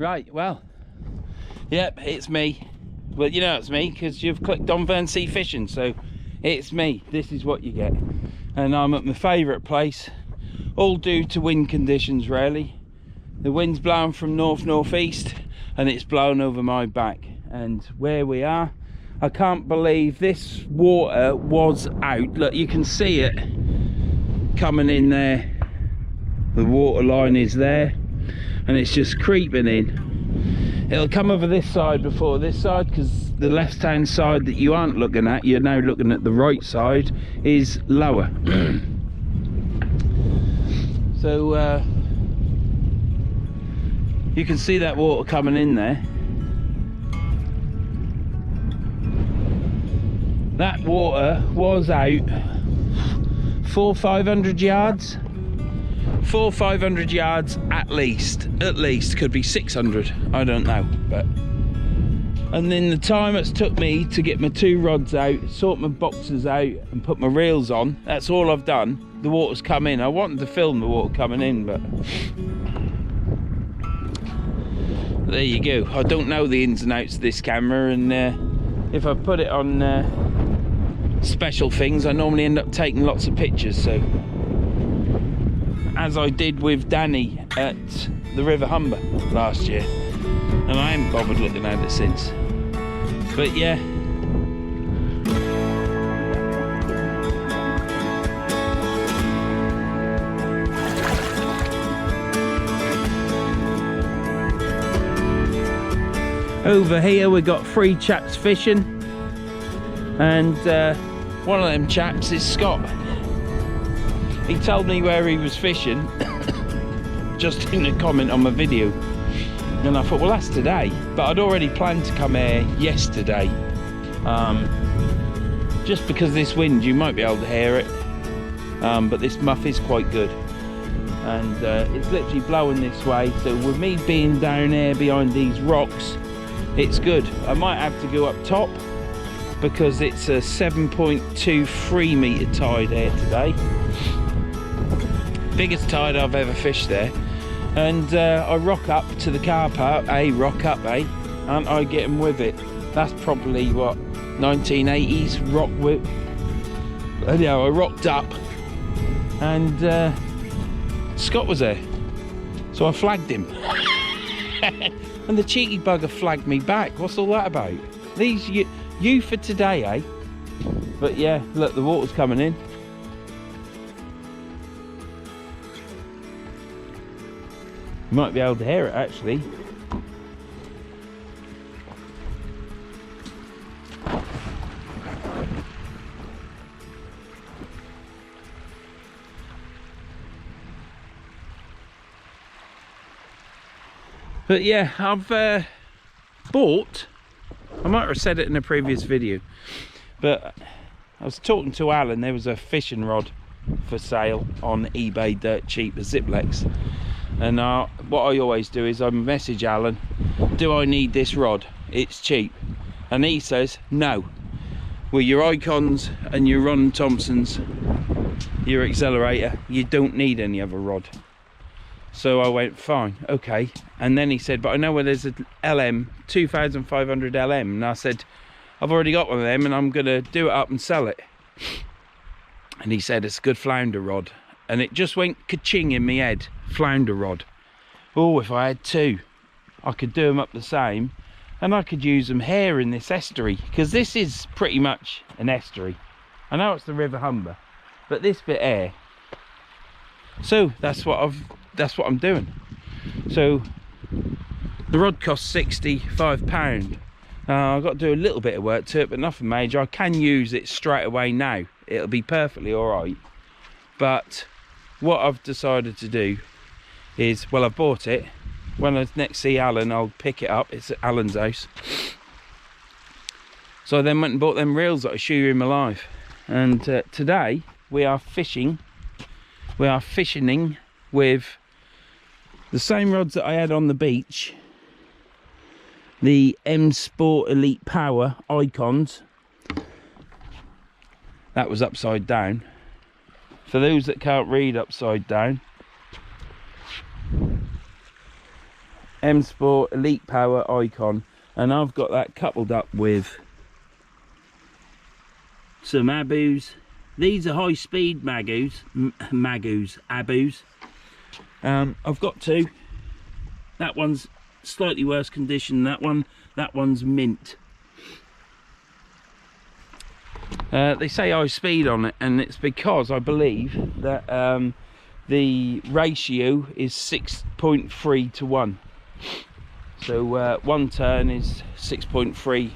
Right, well, yep, it's me. Well, you know it's me because you've clicked on Verns Fishing, so it's me. This is what you get. And I'm at my favourite place, all due to wind conditions really. The wind's blowing from north-northeast and it's blown over my back. And where we are, I can't believe this water was out. Look, you can see it coming in there. The water line is there and it's just creeping in. It'll come over this side before this side, because the left hand side that you aren't looking at, you're now looking at the right side, is lower. So you can see that water coming in there. That water was out 400-500 yards. 400-500 yards at least. Could be 600, I don't know. But and then the time it's took me to get my two rods out, sort my boxes out and put my reels on, that's all I've done. The water's come in. I wanted to film the water coming in, but there you go. I don't know the ins and outs of this camera, and if I put it on special things, I normally end up taking lots of pictures. So as I did with Danny at the River Humber last year, and I haven't bothered looking at it since. But yeah, over here we got 3 chaps fishing, and one of them chaps is Scott. He told me where he was fishing just in a comment on my video, and I thought, well, that's today, but I'd already planned to come here yesterday. Just because of this wind, you might be able to hear it, but this muff is quite good, and it's literally blowing this way. So with me being down here behind these rocks, it's good. I might have to go up top because it's a 7.23 metre tide here today. Biggest tide I've ever fished there. And I rock up to the car park, and I get them with it. That's probably what, 1980s rock whip. Anyhow, I rocked up and Scott was there, so I flagged him. And the cheeky bugger flagged me back. What's all that about? These you for today, eh? But yeah, look, the water's coming in. You might be able to hear it actually. But yeah, I've bought, I might have said it in a previous video, but I was talking to Alan. There was a fishing rod for sale on eBay, dirt cheap, a Ziplex. And what I always do is I message Alan, do I need this rod? It's cheap. And he says, no. With your Icons and your Ron Thompsons, your accelerator, you don't need any other rod. So I went, fine, okay. And then he said, but I know where there's a LM, 2500 LM. And I said, I've already got one of them and I'm gonna do it up and sell it. And he said, it's a good flounder rod. And it just went ka-ching in my head, flounder rod. Oh, if I had 2, I could do them up the same, and I could use them here in this estuary, because this is pretty much an estuary. I know it's the River Humber, but this bit here. So that's what I'm doing. So the rod costs £65. I've got to do a little bit of work to it, but nothing major. I can use it straight away now. It'll be perfectly all right. But what I've decided to do is, well, I've bought it. When I next see Alan, I'll pick it up. It's at Alan's house. So I then went and bought them reels that I shoot in my life. And today we are fishing. We are fishing with the same rods that I had on the beach. The M Sport Elite Power Icons. That was upside down. For those that can't read upside down, M Sport Elite Power Icon, and I've got that coupled up with some Abus. These are high speed Abus. I've got two. That one's slightly worse condition than that one's mint. They say high speed on it, and it's because I believe that the ratio is 6.3 to 1. So one turn is 6.3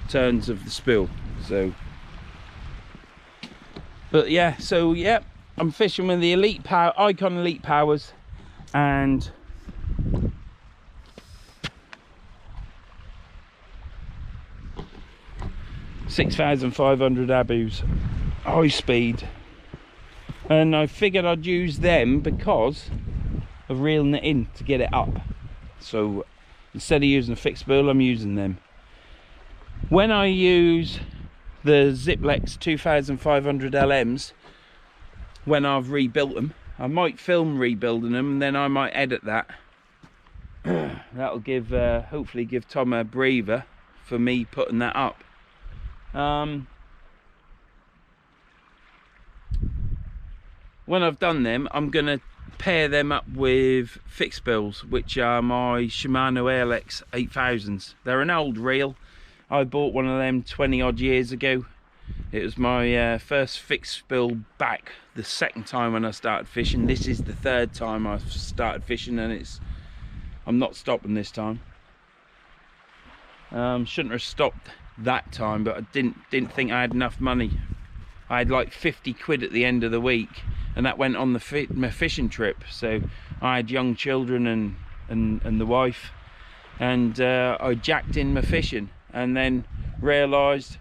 turns of the spool. So, but yeah, so yeah, I'm fishing with the Elite Power Icon Elite Powers, and $6,500 Abus, high speed, and I figured I'd use them because of reeling it in to get it up. So instead of using a fixed spool, I'm using them. When I use the Ziplex 2500 LMs, when I've rebuilt them, I might film rebuilding them, and then I might edit that. That'll give hopefully give Tom a breather for me putting that up. When I've done them, I'm gonna pair them up with fixed spools, which are my Shimano ALX 8000s. They're an old reel. I bought one of them 20 odd years ago. It was my first fixed spool back the second time when I started fishing. This is the third time I've started fishing, and I'm not stopping this time. Shouldn't have stopped that time, but I didn't think I had enough money. I had like 50 quid at the end of the week, and that went on my fishing trip. So I had young children and the wife, and I jacked in my fishing, and then realised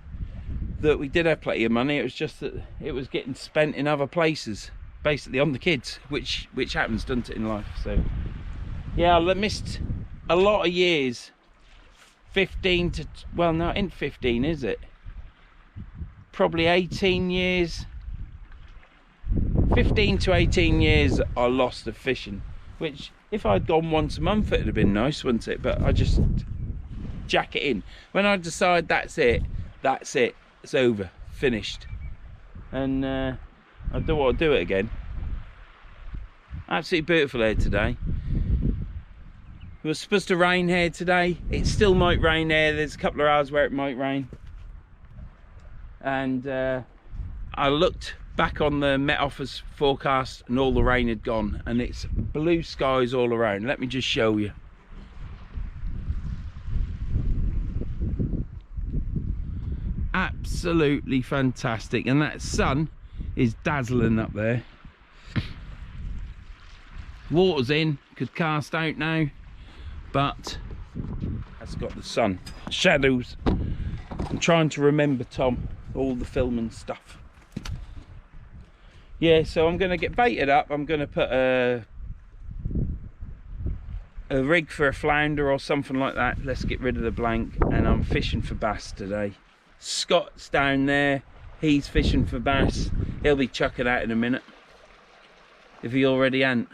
that we did have plenty of money. It was just that it was getting spent in other places, basically on the kids, which happens, doesn't it, in life. So yeah, I missed a lot of years. 15 to, well, no, it ain't 15, is it? Probably 18 years. 15 to 18 years I lost of fishing, which if I'd gone once a month it'd have been nice, wouldn't it? But I just jack it in. When I decide that's it, it's over, finished. And I don't want to do it again. Absolutely beautiful here today. It was supposed to rain here today. It still might rain there. There's a couple of hours where it might rain. And I looked back on the Met Office forecast, and all the rain had gone, and it's blue skies all around. Let me just show you. Absolutely fantastic, and that sun is dazzling up there. Water's in, could cast out now, but that's got the sun. Shadows. I'm trying to remember, Tom, all the filming stuff. Yeah, so I'm going to get baited up. I'm going to put a rig for a flounder or something like that. Let's get rid of the blank. And I'm fishing for bass today. Scott's down there. He's fishing for bass. He'll be chucking out in a minute, if he already ain't.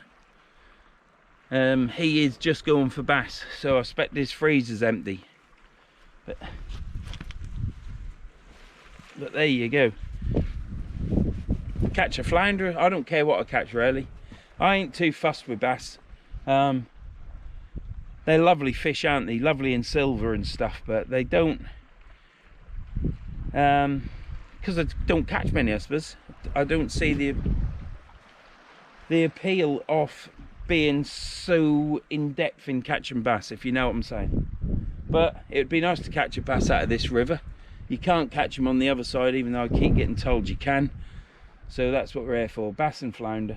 He is just going for bass, so I expect his freezer's empty. But there you go. Catch a flounder, I don't care what I catch really. I ain't too fussed with bass. They're lovely fish, aren't they? Lovely in silver and stuff, but they don't, because I don't catch many, I suppose. I don't see the appeal of being so in depth in catching bass, if you know what I'm saying. But it would be nice to catch a bass out of this river. You can't catch them on the other side, even though I keep getting told you can. So that's what we're here for, bass and flounder.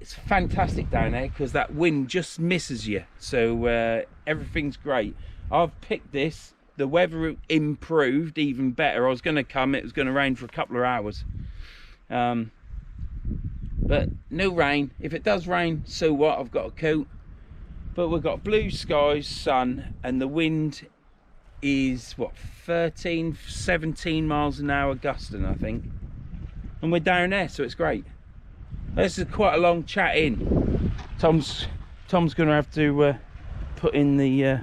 It's fantastic down there because that wind just misses you, so everything's great. I've picked this, the weather improved even better. I was going to come, it was going to rain for a couple of hours, but no rain. If it does rain, so what, I've got a coat. But we've got blue skies, sun, and the wind is what, 13, 17 miles an hour gusting, I think. And we're down there, so it's great. This is quite a long chat in. Tom's Tom's going to have to put in the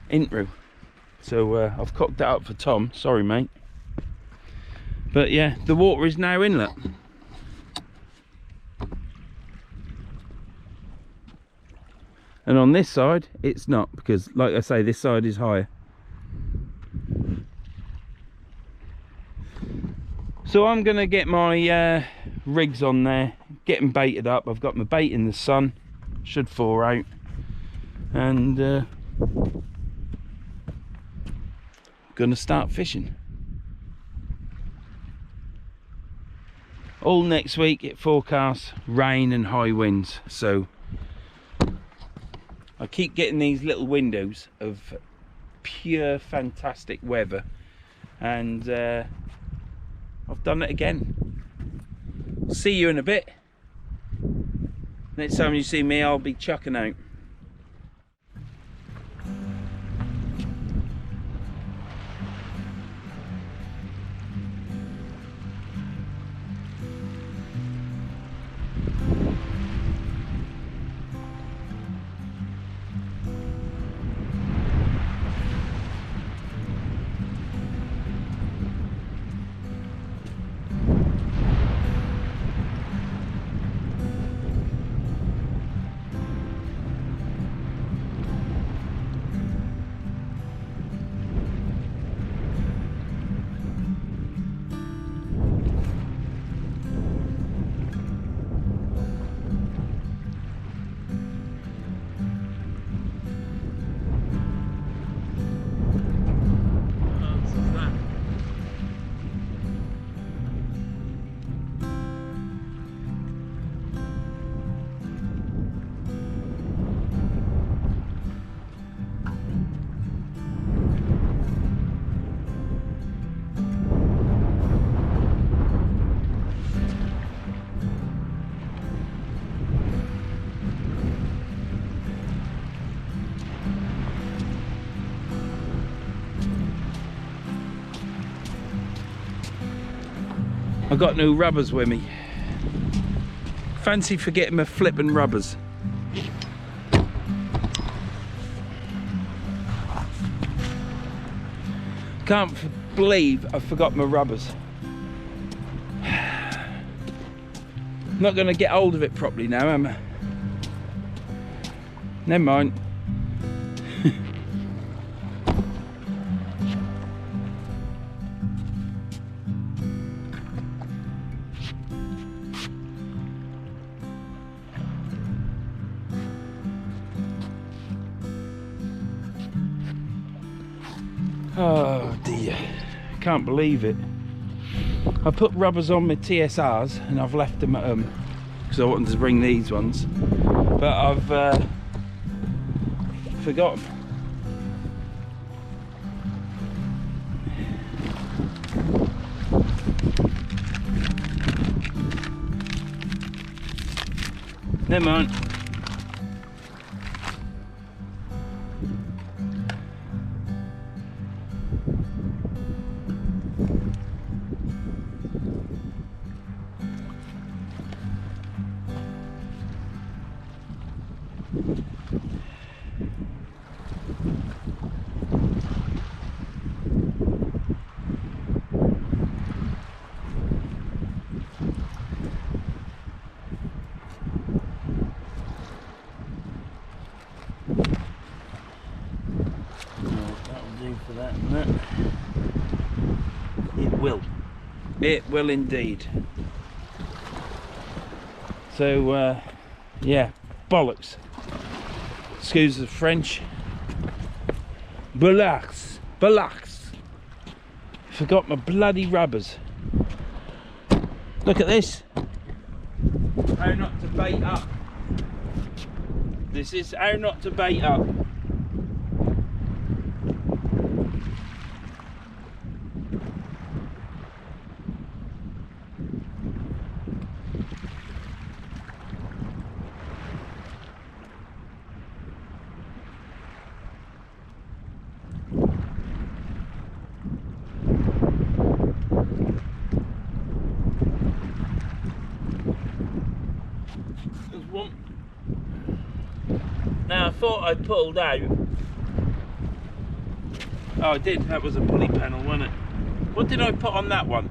intro. So I've cocked that up for Tom. Sorry, mate. But yeah, the water is now inlet. And on this side, it's not, because like I say, this side is higher. So I'm going to get my rigs on there, get them baited up. I've got my bait in the sun, should thaw out. And going to start fishing. All next week it forecasts rain and high winds. So I keep getting these little windows of pure fantastic weather, and I've done it again. See you in a bit. Next time you see me, I'll be chucking out. I've got no rubbers with me. Fancy forgetting my flipping rubbers. Can't believe I forgot my rubbers. I'm not going to get hold of it properly now, am I? Never mind. Oh dear, can't believe it. I put rubbers on my TSRs and I've left them at home because I wanted to bring these ones, but I've forgotten. Never mind. For that and that. It will indeed. So yeah, bollocks, excuse the French. Bollocks. Forgot my bloody rubbers. Look at this. How not to bait up. This is how not to bait up. There's one. thought I pulled out. Oh, I did. That was a pulley panel, wasn't it? What did I put on that one?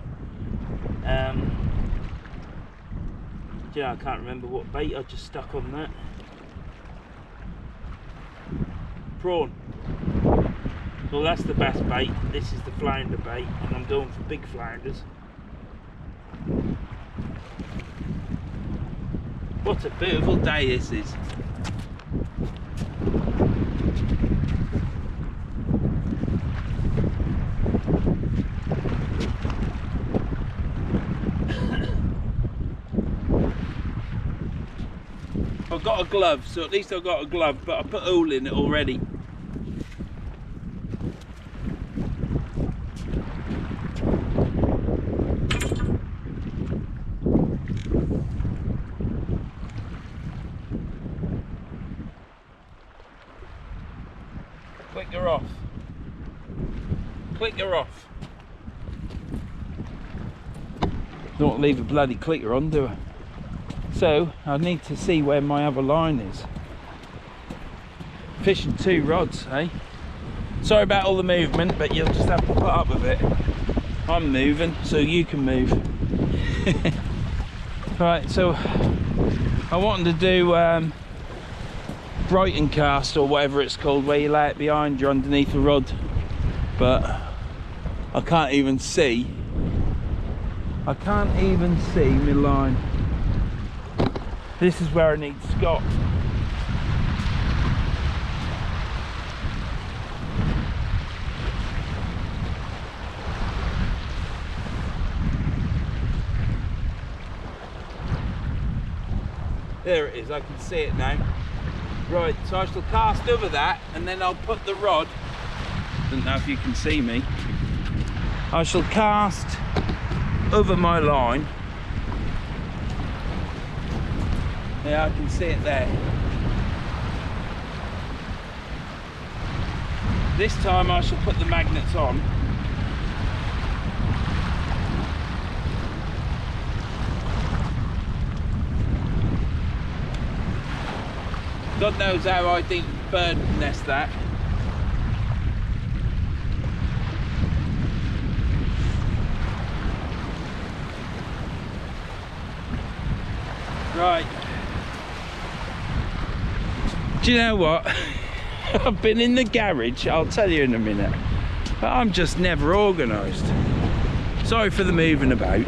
Yeah, I can't remember what bait I just stuck on that. Prawn. Well, that's the bass bait. This is the flounder bait, and I'm going for big flounders. What a beautiful day this is. I've got a glove, so at least I've got a glove, but I put oil in it already. Clicker off. Clicker off. Don't want to leave a bloody clicker on, do I? So I need to see where my other line is. Fishing 2 rods, eh? Sorry about all the movement, but you'll just have to put up with it. I'm moving, so you can move. Right, so I wanted to do Brighton cast, or whatever it's called, where you lay it behind you underneath a rod, but I can't even see. I can't even see my line. This is where I need Scott. There it is, I can see it now. Right, so I shall cast over that, and then I'll put the rod. Don't know if you can see me. I shall cast over my line. Yeah, I can see it there. This time I shall put the magnets on. God knows how I think bird nest that. Right. Do you know what? I've been in the garage, I'll tell you in a minute, but I'm just never organised. Sorry for the moving about.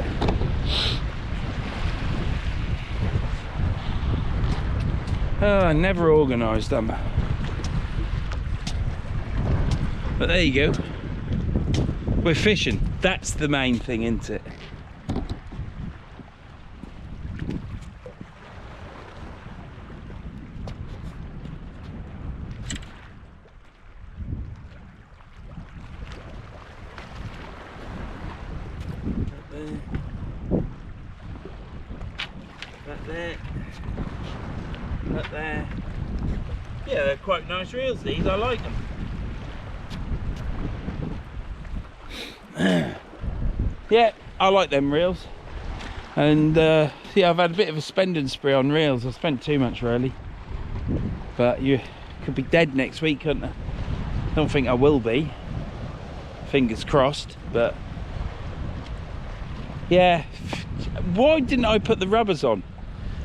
Oh, never organised, am I? But there you go. We're fishing. That's the main thing, isn't it? That there. Yeah, they're quite nice reels, these. I like them. Yeah, I like them reels. And yeah, I've had a bit of a spending spree on reels. I spent too much really, but you could be dead next week, couldn't I? Don't think I will be, fingers crossed. But yeah, why didn't I put the rubbers on?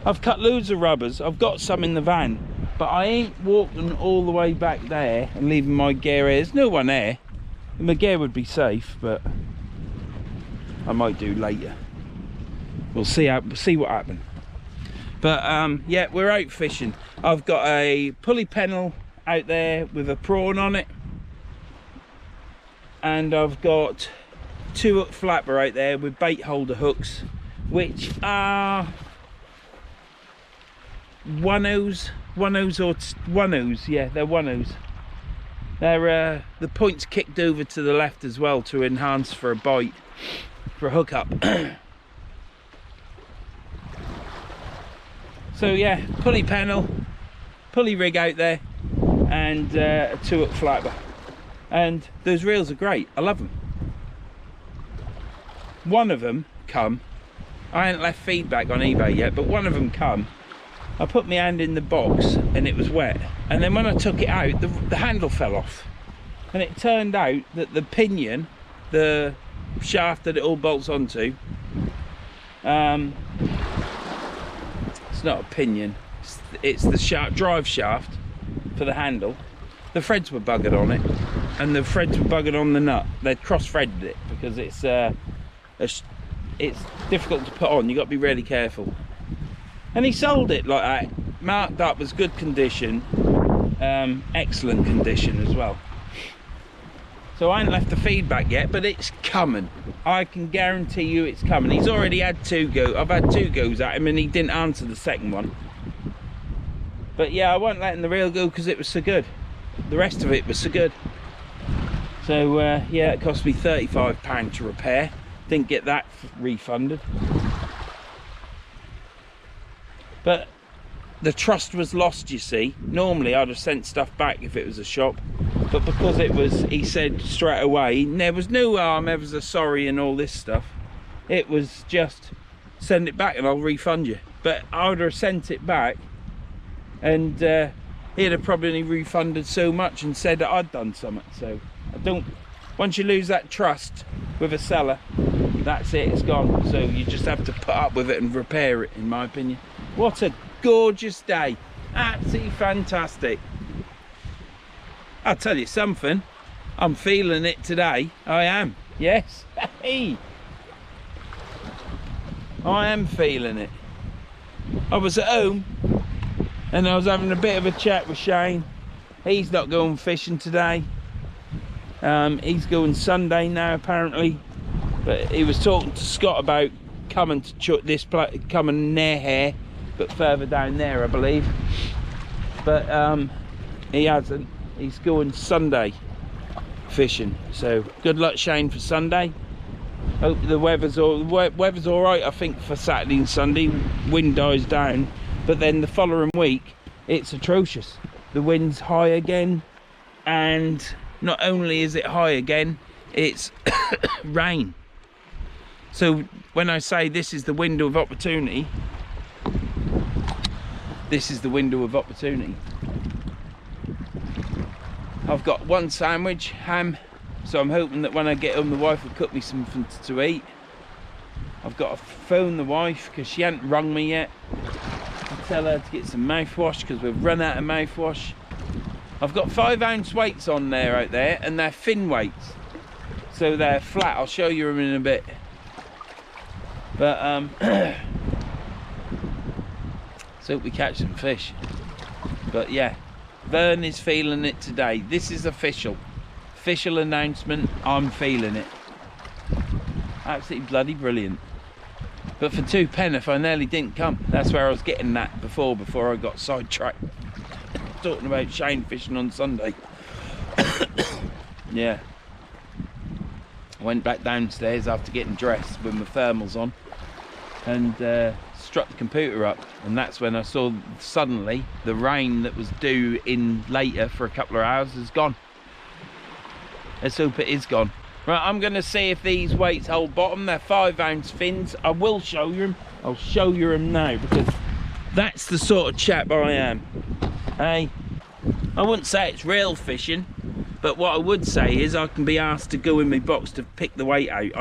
I've cut loads of rubbers. I've got some in the van, but I ain't walking all the way back there and leaving my gear here. There's no one there. My gear would be safe, but I might do later. We'll see what happens. But yeah, we're out fishing. I've got a pulley pennel out there with a prawn on it, and I've got 2 hook flapper out there with bait holder hooks, which are one-ohs, yeah, they're one-ohs. They're the point's kicked over to the left as well to enhance for a bite, for a hookup. So yeah, pulley pennel, pulley rig out there, and a 2 hook flapper. And those reels are great, I love them. One of them come, I ain't left feedback on eBay yet, but one of them come, I put my hand in the box and it was wet, and then when I took it out, the handle fell off, and it turned out that the pinion, the shaft that it all bolts onto, it's not a pinion, it's the drive shaft for the handle. The threads were buggered on it, and the threads were buggered on the nut. They'd cross-threaded it because it's difficult to put on. You've got to be really careful. And he sold it like that, marked up as good condition, excellent condition as well. So I ain't left the feedback yet, but it's coming. I can guarantee you it's coming. He's already had 2 goes. I've had 2 goes at him and he didn't answer the second one. But yeah, I wasn't letting the reel go because it was so good. The rest of it was so good. So yeah, it cost me £35 to repair. Didn't get that refunded. But the trust was lost, you see. Normally I'd have sent stuff back if it was a shop, but because it was, he said straight away, there was no ever a sorry and all this stuff. It was just send it back and I'll refund you. But I would have sent it back, and he'd have probably refunded so much and said that I'd done something. So I don't, once you lose that trust with a seller, that's it, it's gone. So you just have to put up with it and repair it, in my opinion. What a gorgeous day, absolutely fantastic. I'll tell you something, I'm feeling it today. I am, yes. Hey, I am feeling it. I was at home and I was having a bit of a chat with Shane. He's not going fishing today. He's going Sunday now apparently, but he was talking to Scott about coming to this place, coming near here, but further down there I believe. But he hasn't. He's going Sunday fishing. So good luck, Shane, for Sunday. Hope the weather's all right. I think for Saturday and Sunday, wind dies down, but then the following week it's atrocious. The wind's high again, and not only is it high again, it's rain. So when I say this is the window of opportunity, this is the window of opportunity. I've got 1 sandwich, ham, so I'm hoping that when I get home the wife will cook me something to eat. I've got to phone the wife because she hasn't rung me yet. I'll tell her to get some mouthwash because we've run out of mouthwash. I've got 5-ounce weights on there out there, and they're fin weights, so they're flat. I'll show you them in a bit. But so we catch some fish. But yeah, Vern is feeling it today. This is official announcement. I'm feeling it. Absolutely bloody brilliant. But for 2 pence I nearly didn't come. That's where I was getting that before I got sidetracked talking about Shane fishing on Sunday. Yeah, I went back downstairs after getting dressed with my thermals on and struck the computer up, and that's when I saw suddenly the rain that was due in later for a couple of hours is gone. Let's hope it is gone. Right, I'm going to see if these weights hold bottom. They're 5-ounce fins. I will show you them. I'll show you them now because that's the sort of chap I am. Hey, I wouldn't say it's real fishing, but what I would say is I can be asked to go in my box to pick the weight out.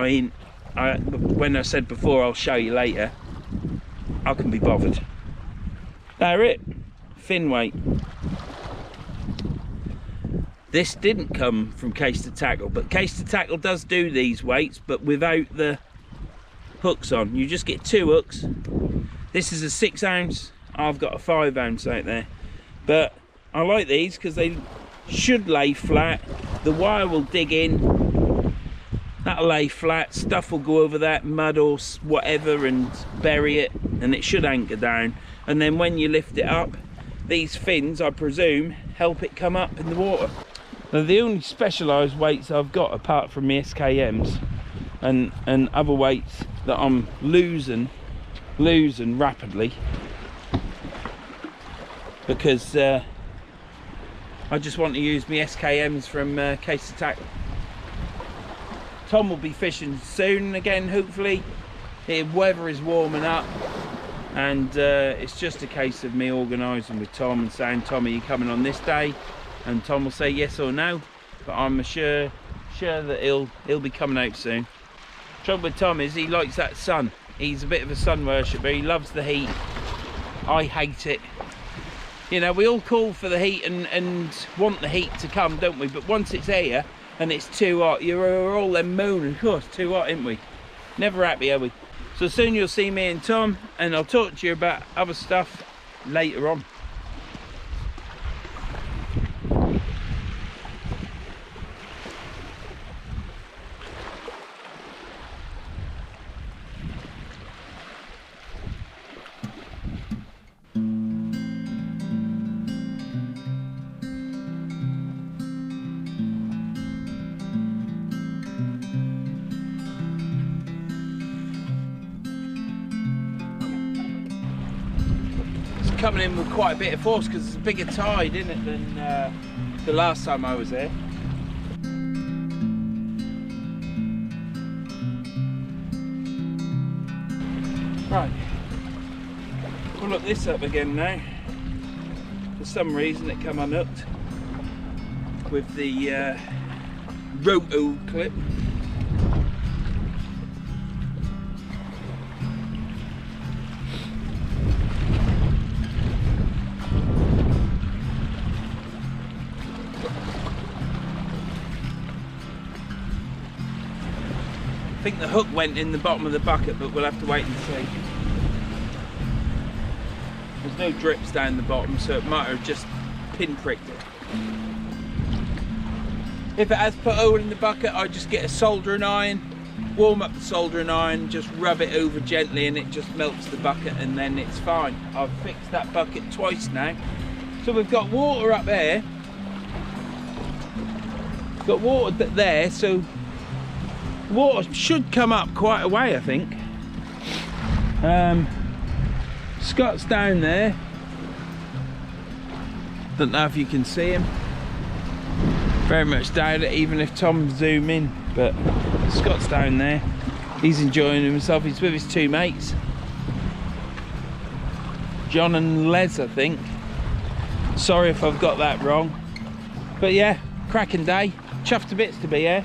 When I said before I'll show you later, I can be bothered. They're it, fin weight. This didn't come from Case to Tackle, but Case to Tackle does do these weights, but without the hooks on. You just get 2 hooks. This is a 6-ounce. I've got a 5-ounce out there. But I like these because they should lay flat. The wire will dig in. That'll lay flat. Stuff will go over that, mud or whatever, and bury it. And it should anchor down. And then when you lift it up, these fins, I presume, help it come up in the water. Now, the only specialised weights I've got apart from the SKMs and other weights that I'm losing rapidly because I just want to use my SKMs from Case to Tackle. Tom will be fishing soon again, hopefully. The weather is warming up. and it's just a case of me organising with Tom and saying, Tom, are you coming on this day? And Tom will say yes or no, but I'm sure that he'll be coming out soon. Trouble with Tom is he likes that sun. He's a bit of a sun worshipper. He loves the heat. I hate it. You know, we all call for the heat and want the heat to come, don't we? But once it's here and it's too hot, you're all then moaning, of course, too hot, ain't we? Never happy, are we? So soon you'll see me and Tom, and I'll talk to you about other stuff later on. Coming in with quite a bit of force because it's a bigger tide, isn't it, than the last time I was there. Right, we'll look this up again now. For some reason it come unhooked with the roto clip. I think the hook went in the bottom of the bucket, but we'll have to wait and see. There's no drips down the bottom, so it might have just pinpricked it. If it has put a hole in the bucket, I just get a soldering iron, warm up the soldering iron, just rub it over gently and it just melts the bucket and then it's fine. I've fixed that bucket twice now. So we've got water up there. We've got water there, so water should come up quite a way, I think. Scott's down there. Don't know if you can see him. Very much doubt it, even if Tom zoom in. But Scott's down there. He's enjoying himself. He's with his two mates, John and Les, I think. Sorry if I've got that wrong. But yeah, cracking day. Chuffed to bits to be here.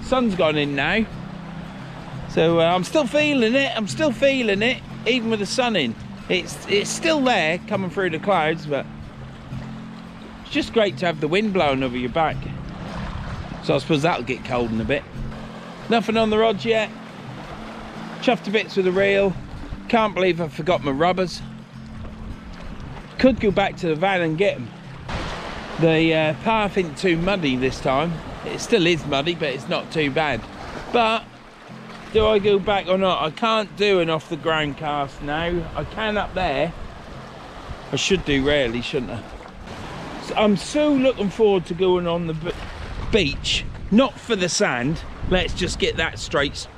Sun's gone in now, so I'm still feeling it. I'm still feeling it, even with the sun in. It's still there, coming through the clouds, but it's just great to have the wind blowing over your back. So I suppose that'll get cold in a bit. Nothing on the rods yet. Chuffed to bits with the reel. Can't believe I forgot my rubbers. Could go back to the van and get them. The path isn't too muddy this time. It still is muddy, but it's not too bad. But do I go back or not? I can't do an off the ground cast now. I can up there. I should do rarely, shouldn't I? So I'm so looking forward to going on the beach. Not for the sand. Let's just get that straight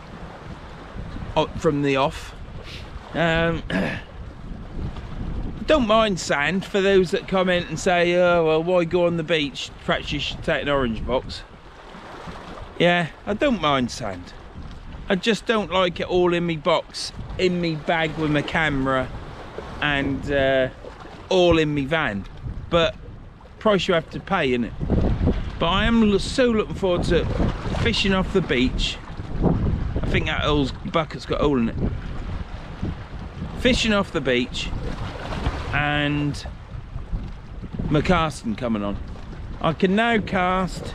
from the off. Don't mind sand, for those that comment and say, oh well, why go on the beach? Perhaps you should take an orange box. Yeah, I don't mind sand. I just don't like it all in me box, in me bag with my camera, and all in me van. But price you have to pay, innit? But I am so looking forward to fishing off the beach. I think that bucket's got a hole in it. Fishing off the beach and my casting coming on. I can now cast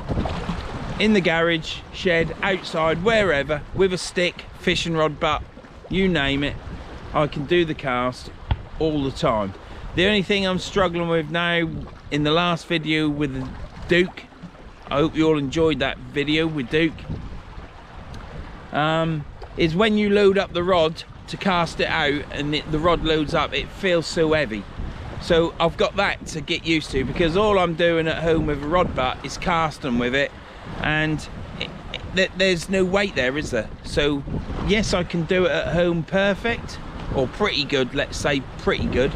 in the garage, shed, outside, wherever, with a stick, fishing rod, butt, you name it. I can do the cast all the time. The only thing I'm struggling with now, in the last video with the Duke, I hope you all enjoyed that video with Duke, is when you load up the rod to cast it out and the rod loads up, it feels so heavy. So I've got that to get used to, because all I'm doing at home with a rod butt is casting with it, and there's no weight there, is there? So yes, I can do it at home perfect, or pretty good, let's say pretty good.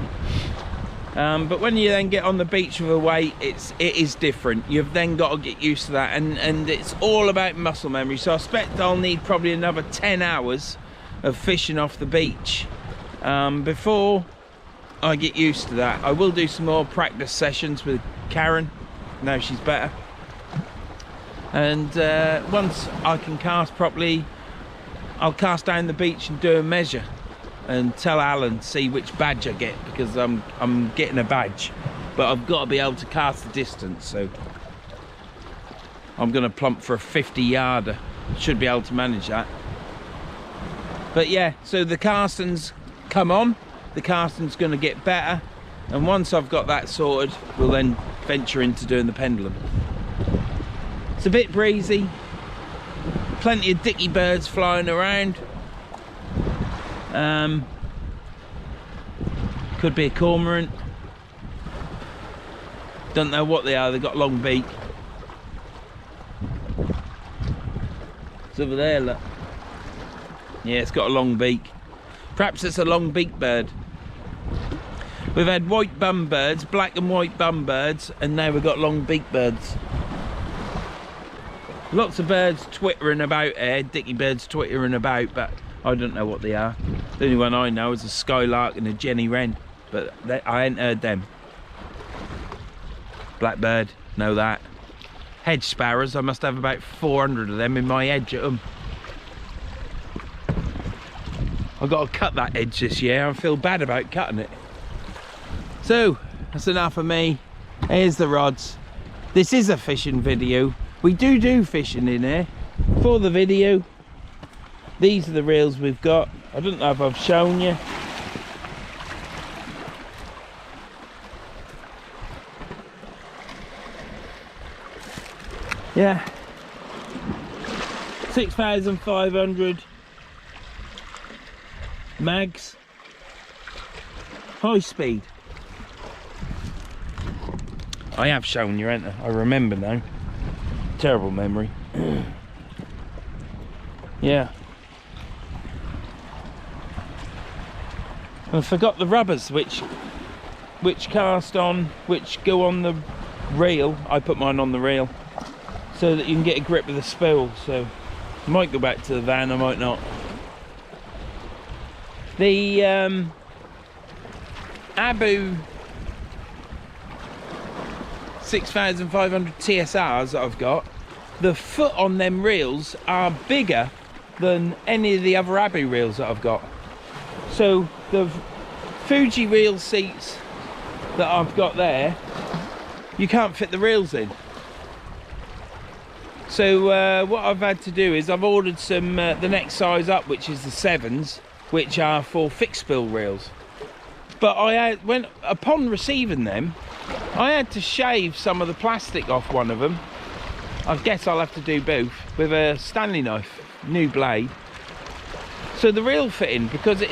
But when you then get on the beach with a weight, it is different. You've then got to get used to that, and it's all about muscle memory. So I expect I'll need probably another 10 hours of fishing off the beach Before I get used to that, I will do some more practice sessions with Karen. Now she's better. And once I can cast properly, I'll cast down the beach and do a measure and tell Alan, see which badge I get, because I'm getting a badge, but I've got to be able to cast the distance. So I'm going to plump for a 50-yarder. Should be able to manage that. But yeah, so the casting's come on, the casting's going to get better, and once I've got that sorted, we'll then venture into doing the pendulum. It's a bit breezy, plenty of dicky birds flying around. Could be a cormorant, don't know what they are, they've got a long beak. It's over there, look. Yeah, it's got a long beak. Perhaps it's a long beak bird. We've had white bum birds, black and white bum birds, and now we've got long beak birds. Lots of birds twittering about here, dicky birds twittering about, but I don't know what they are. The only one I know is a skylark and a jenny wren, but I ain't heard them. Blackbird, know that. Hedge sparrows, I must have about 400 of them in my hedge at them. I've got to cut that edge this year. I feel bad about cutting it. So, that's enough of me. Here's the rods. This is a fishing video. We do fishing in here. For the video, these are the reels we've got. I don't know if I've shown you. Yeah. 6,500 mags, high speed. I have shown you, ain't I? I remember now. Terrible memory. Yeah. I forgot the rubbers which cast on, which go on the reel. I put mine on the reel so that you can get a grip of the spool. So I might go back to the van, I might not. The Abu 6,500 TSRs that I've got, the foot on them reels are bigger than any of the other Abu reels that I've got. So the Fuji reel seats that I've got there, you can't fit the reels in. So what I've had to do is I've ordered some the next size up, which is the 7s, which are for fixed spill reels. But upon receiving them, I had to shave some of the plastic off one of them. I guess I'll have to do both with a Stanley knife, new blade. So the reel fit in, because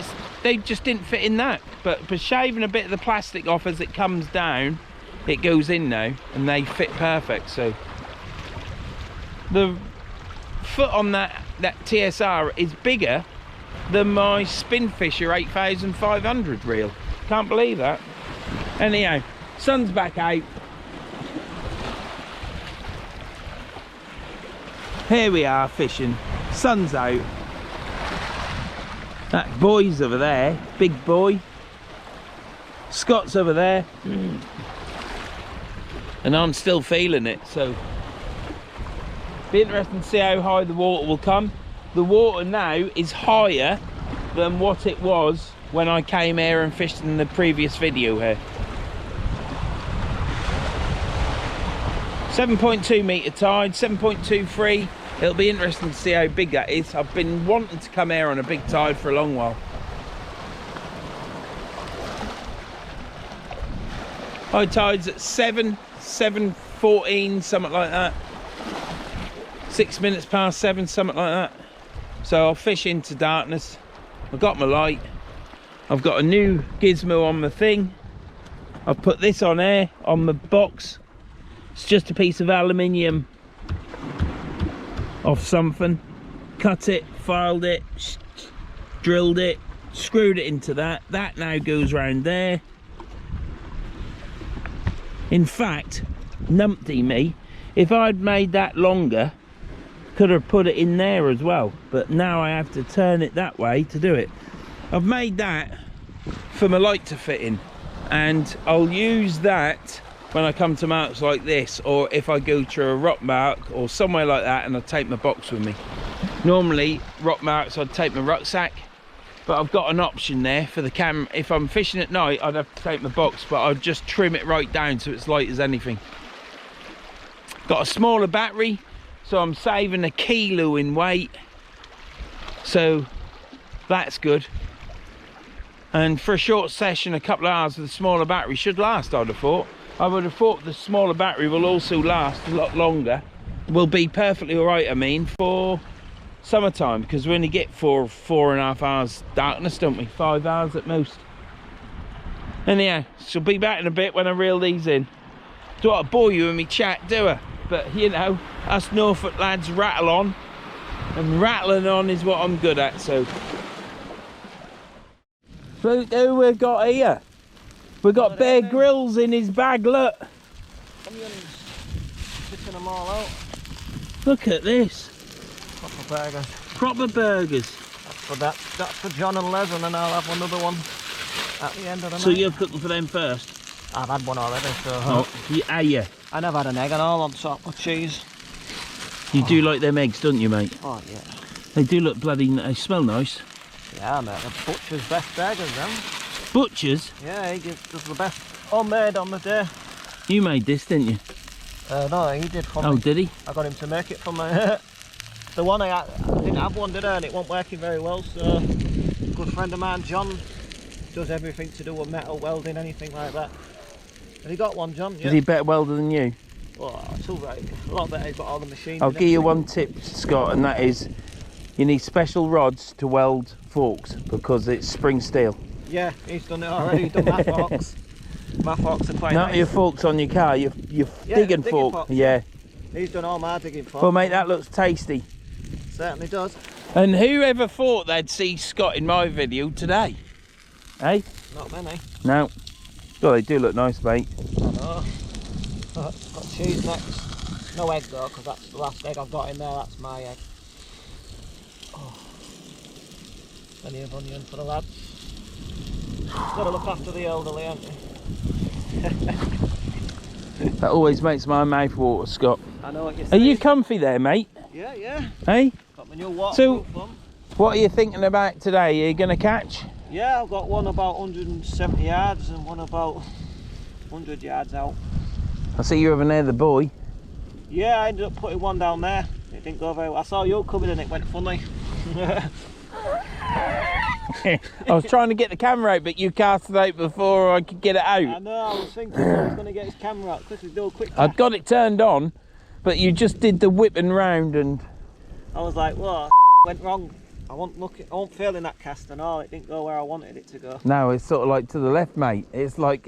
they just didn't fit in that. But for shaving a bit of the plastic off as it comes down, it goes in now, and they fit perfect. So the foot on that TSR is bigger than my Spinfisher 8,500 reel. Can't believe that. Anyhow, sun's back out. Here we are fishing. Sun's out. That boy's over there, big boy. Scott's over there. And I'm still feeling it, so be interesting to see how high the water will come. The water now is higher than what it was when I came here and fished in the previous video here. 7.2 metre tide, 7.23. It'll be interesting to see how big that is. I've been wanting to come here on a big tide for a long while. High tide's at 7:14, something like that. 6 minutes past 7, something like that. So I'll fish into darkness. I've got my light. I've got a new gizmo on the thing. I've put this on here, on the box. It's just a piece of aluminium off something. Cut it, filed it, drilled it, screwed it into that. That now goes round there. In fact, numpty me, if I'd made that longer, could have put it in there as well, but now I have to turn it that way to do it. I've made that for my light to fit in, and I'll use that when I come to marks like this, or if I go to a rock mark or somewhere like that and I take my box with me. Normally rock marks I'd take my rucksack, but I've got an option there for the camera. If I'm fishing at night I'd have to take my box, but I'd just trim it right down so it's light as anything. Got a smaller battery, so I'm saving a kilo in weight, so that's good. And for a short session, a couple of hours with a smaller battery should last, I'd have thought. I would have thought the smaller battery will also last a lot longer. Will be perfectly all right, I mean, for summertime, because we only get 4.5 hours darkness, don't we? 5 hours at most. Anyhow, she'll be back in a bit when I reel these in. Don't want to bore you with me chat, do I? But you know, us Norfolk lads rattle on, and rattling on is what I'm good at. So look who we've got here. We've got Bear Grylls in his bag, look. Picking them all out. Look at this. Proper burgers. Proper burgers. That's for John and Les, and then I'll have another one at the end of the night. So you're cooking for them first? I've had one already, so... Oh, yeah. I never had an egg and all on top with cheese. You do like them eggs, don't you, mate? Oh, yeah. They do look bloody... They smell nice. Yeah, mate. The butcher's best burgers, them. Butcher's? Yeah, he does the best homemade on the day. You made this, didn't you? No, he did for me. Oh, did he? I got him to make it for me. The one I didn't have one, did I? And it wasn't working very well, so... A good friend of mine, John, does everything to do with metal welding, anything like that. And he got one, John, yeah. Is he a better welder than you? Well, it's all right. A lot better, he's got all the machines. I'll give you one tip, Scott, and that is you need special rods to weld forks because it's spring steel. Yeah, he's done it already. He's done my forks. My forks are quite Not nice. your forks on your car, your digging fork. Forks. Yeah. He's done all my digging forks. Well, mate, that looks tasty. Certainly does. And whoever thought they'd see Scott in my video today? Eh? Not many. No. Well, they do look nice, mate. I know. Got cheese next. No egg though, because that's the last egg I've got in there. That's my egg. Oh. Plenty of onion for the lads. Got to look after the elderly, haven't you? That always makes my mouth water, Scott. I know what you're Are saying. you comfy there, mate? Yeah, yeah. Hey? Got my new waterproof one. What are you thinking about today? Are you going to catch? Yeah, I've got one about 170 yards and one about 100 yards out. I see you over near the buoy. Yeah, I ended up putting one down there. It didn't go very well. I saw you coming and it went funny. I was trying to get the camera out, but you cast it out before I could get it out. I know, I was thinking he was going to get his camera out quickly, do a quick cast. I'd got it turned on, but you just did the whipping round and... I was like, whoa, went wrong. I won't fail in that cast and all. It didn't go where I wanted it to go. No, it's sort of like to the left, mate. It's like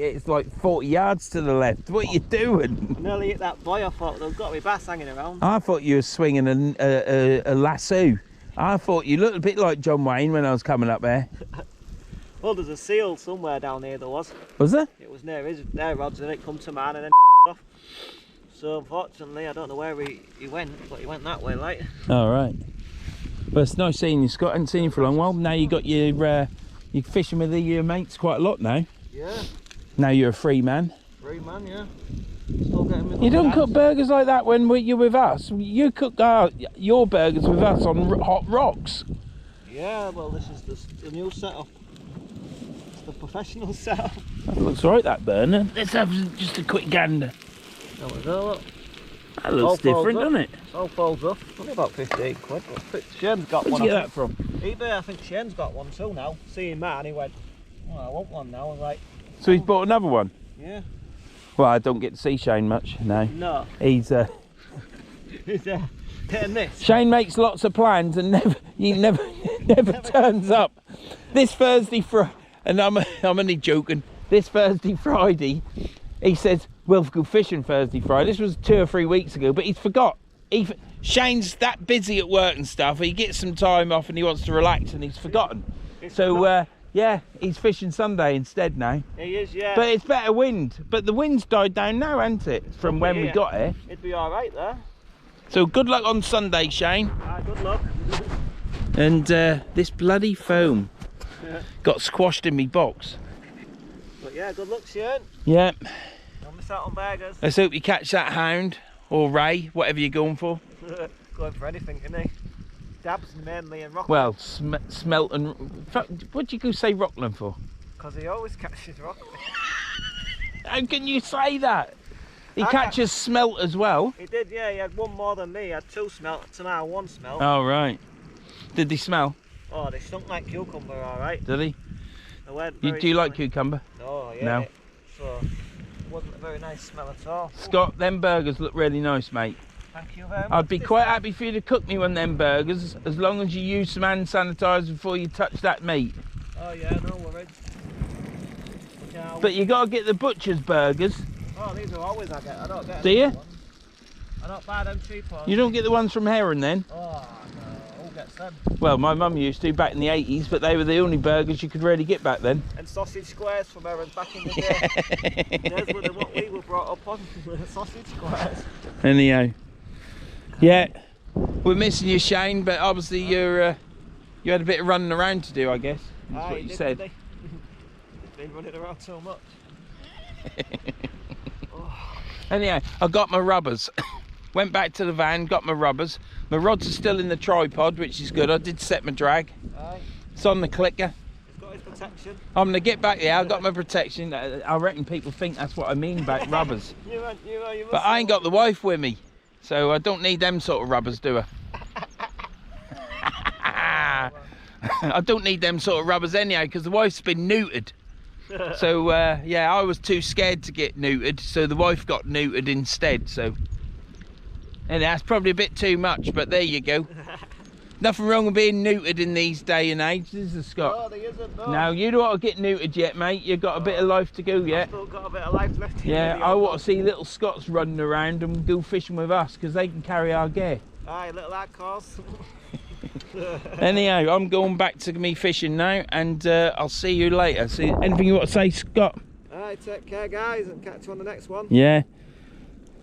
40 yards to the left. What are you doing? Nearly hit that buoy. I thought there's got to be bass hanging around. I thought you were swinging a lasso. I thought you looked a bit like John Wayne when I was coming up there. Well, there's a seal somewhere down here, there was. Was there? It was near their rods and it come to mine and then off. So unfortunately, I don't know where he went, but he went that way, like. All right. Well, it's nice seeing you, Scott. I haven't seen you for a long while. Now you got you're fishing with your mates quite a lot now. Yeah. Now you're a free man. Free man, yeah. Still getting me. You don't cook burgers like that when you're with us. You cook your burgers with us on hot rocks. Yeah, well, this is the new setup. It's the professional setup. That looks right, that burner. Let's have just a quick gander. There we go, look. That looks different, doesn't it? It all folds up. Only about 15 quid. But Shane's got one. Where'd you get that from? eBay, I think Shane's got one too now. Seeing mine, he went, oh, I want one now. I was like... So he's bought another one? Yeah. Well, I don't get to see Shane much, no. No. He's getting this. Shane makes lots of plans and never turns up. This Thursday, and I'm only joking, this Thursday, Friday, he says, we'll go fishing Thursday, Friday. This was 2 or 3 weeks ago, but he's forgot. Shane's that busy at work and stuff, he gets some time off and he wants to relax and he's forgotten. So, yeah, he's fishing Sunday instead now. He is, yeah. But it's better wind. But the wind's died down now, hasn't it? From when we got here. It'd be all right there. So good luck on Sunday, Shane. Good luck. And this bloody foam got squashed in me box. yeah, good luck, Shane. Yeah. Don't miss out on burgers. Let's hope you catch that hound or ray, whatever you're going for. Going for anything, isn't he? Dabs mainly and Rockland. Well, smelt and... What'd you go say Rockland for? Because he always catches Rockland. How can you say that? He catches smelt as well. He did, yeah. He had one more than me. He had 2 smelt. Tonight, 1 smelt. Oh, right. Did they smell? Oh, they stunk like cucumber, all right. Did he? Do you like cucumber? No, yeah. No. So, it wasn't a very nice smell at all. Scott, them burgers look really nice, mate. Thank you very much. I'd be quite happy for you to cook me one of them burgers, as long as you use some hand sanitizer before you touch that meat. Oh, yeah, no worries. But you got to get the butcher's burgers. Oh, these are always I get. I don't get. Do you? Ones. I don't buy them cheap ones. You don't get the ones from Heron then? Oh no, who gets them? Well, my mum used to back in the 80s, but they were the only burgers you could really get back then. And sausage squares from Heron back in the day. Those were what we were brought up on, sausage squares. Anyhow, yeah, we're missing you, Shane, but obviously you had a bit of running around to do, I guess. That's what you said. He's been running around so much. Anyhow, I got my rubbers. Went back to the van, got my rubbers. My rods are still in the tripod, which is good. I did set my drag. Aye. It's on the clicker. He's got his protection. I'm gonna get back there. I got my protection. I reckon people think that's what I mean by rubbers. You But I ain't got the wife with me, so I don't need them sort of rubbers, do I? I don't need them sort of rubbers anyhow, because the wife's been neutered. So yeah, I was too scared to get neutered, so the wife got neutered instead. So, and that's probably a bit too much, but there you go. Nothing wrong with being neutered in these day and age, is there, Scott? No, there isn't. No. No, you don't want to get neutered yet, mate. You've got a bit of life to go yet. I've still got a bit of life left. Yeah, I want to see little Scots running around and go fishing with us, because they can carry our gear. Aye, little lad course. Anyhow, I'm going back to me fishing now, and I'll see you later. See, anything you want to say, Scott? Alright, take care, guys, and catch you on the next one. Yeah.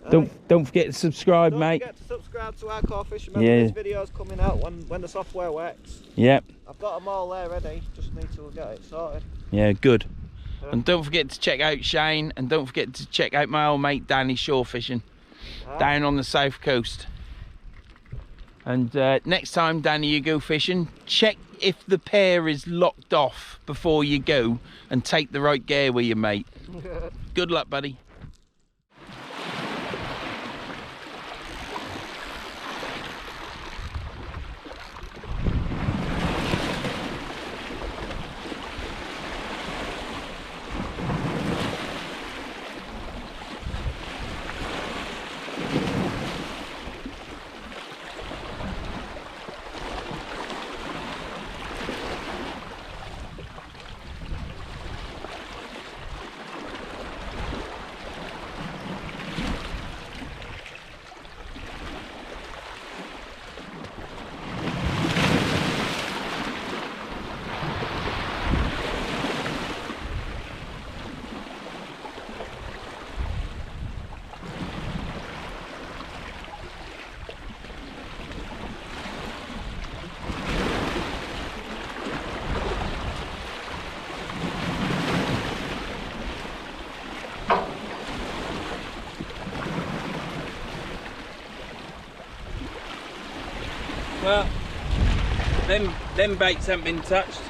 Don't forget to subscribe, mate. Don't forget to subscribe to Hardcore Fishing. Remember, this video's coming out when the software works. Yep. I've got them all there ready. Just need to get it sorted. Yeah, good. And don't forget to check out Shane, and don't forget to check out my old mate Danny shore fishing down on the south coast. And next time, Danny, you go fishing, check if the pair is locked off before you go, and take the right gear with you, mate. Good luck, buddy. Well, them baits haven't been touched.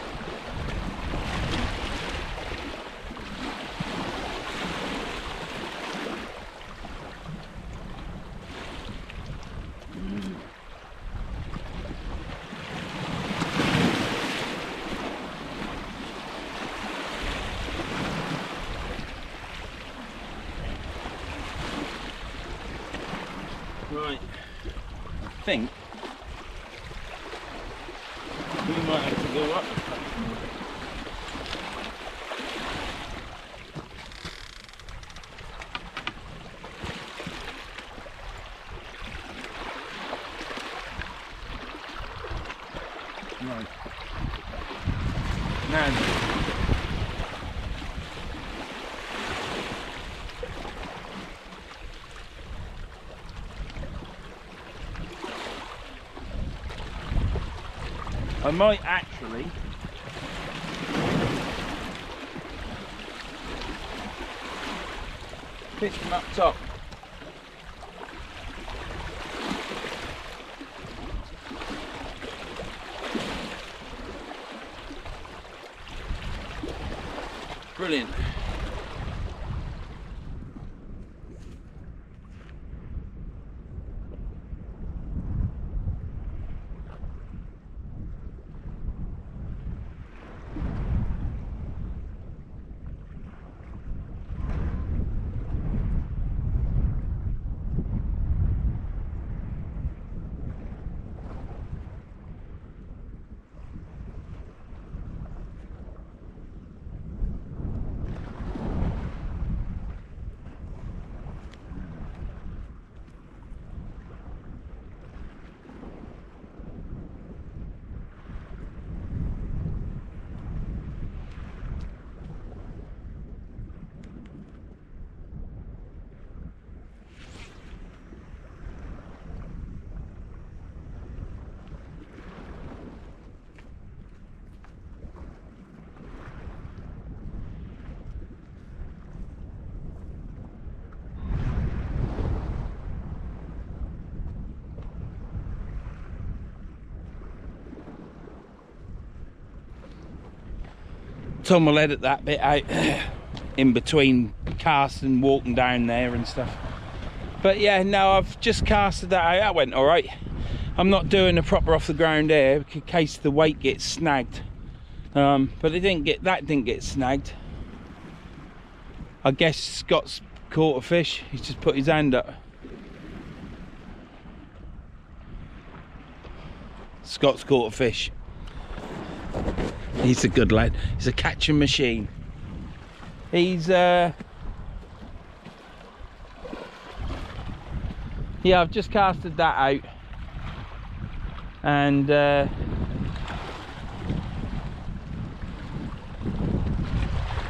Right, I think we might have to go up. Right. Now, I might actually Pitch them up top. Brilliant. Tom will edit that bit out in between casts and walking down there and stuff. But yeah, no, I've just casted that out. That went all right. I'm not doing a proper off the ground air in case the weight gets snagged. But it didn't get snagged. I guess Scott's caught a fish. He's just put his hand up. Scott's caught a fish. He's a good lad. He's a catching machine. He's yeah, I've just casted that out, and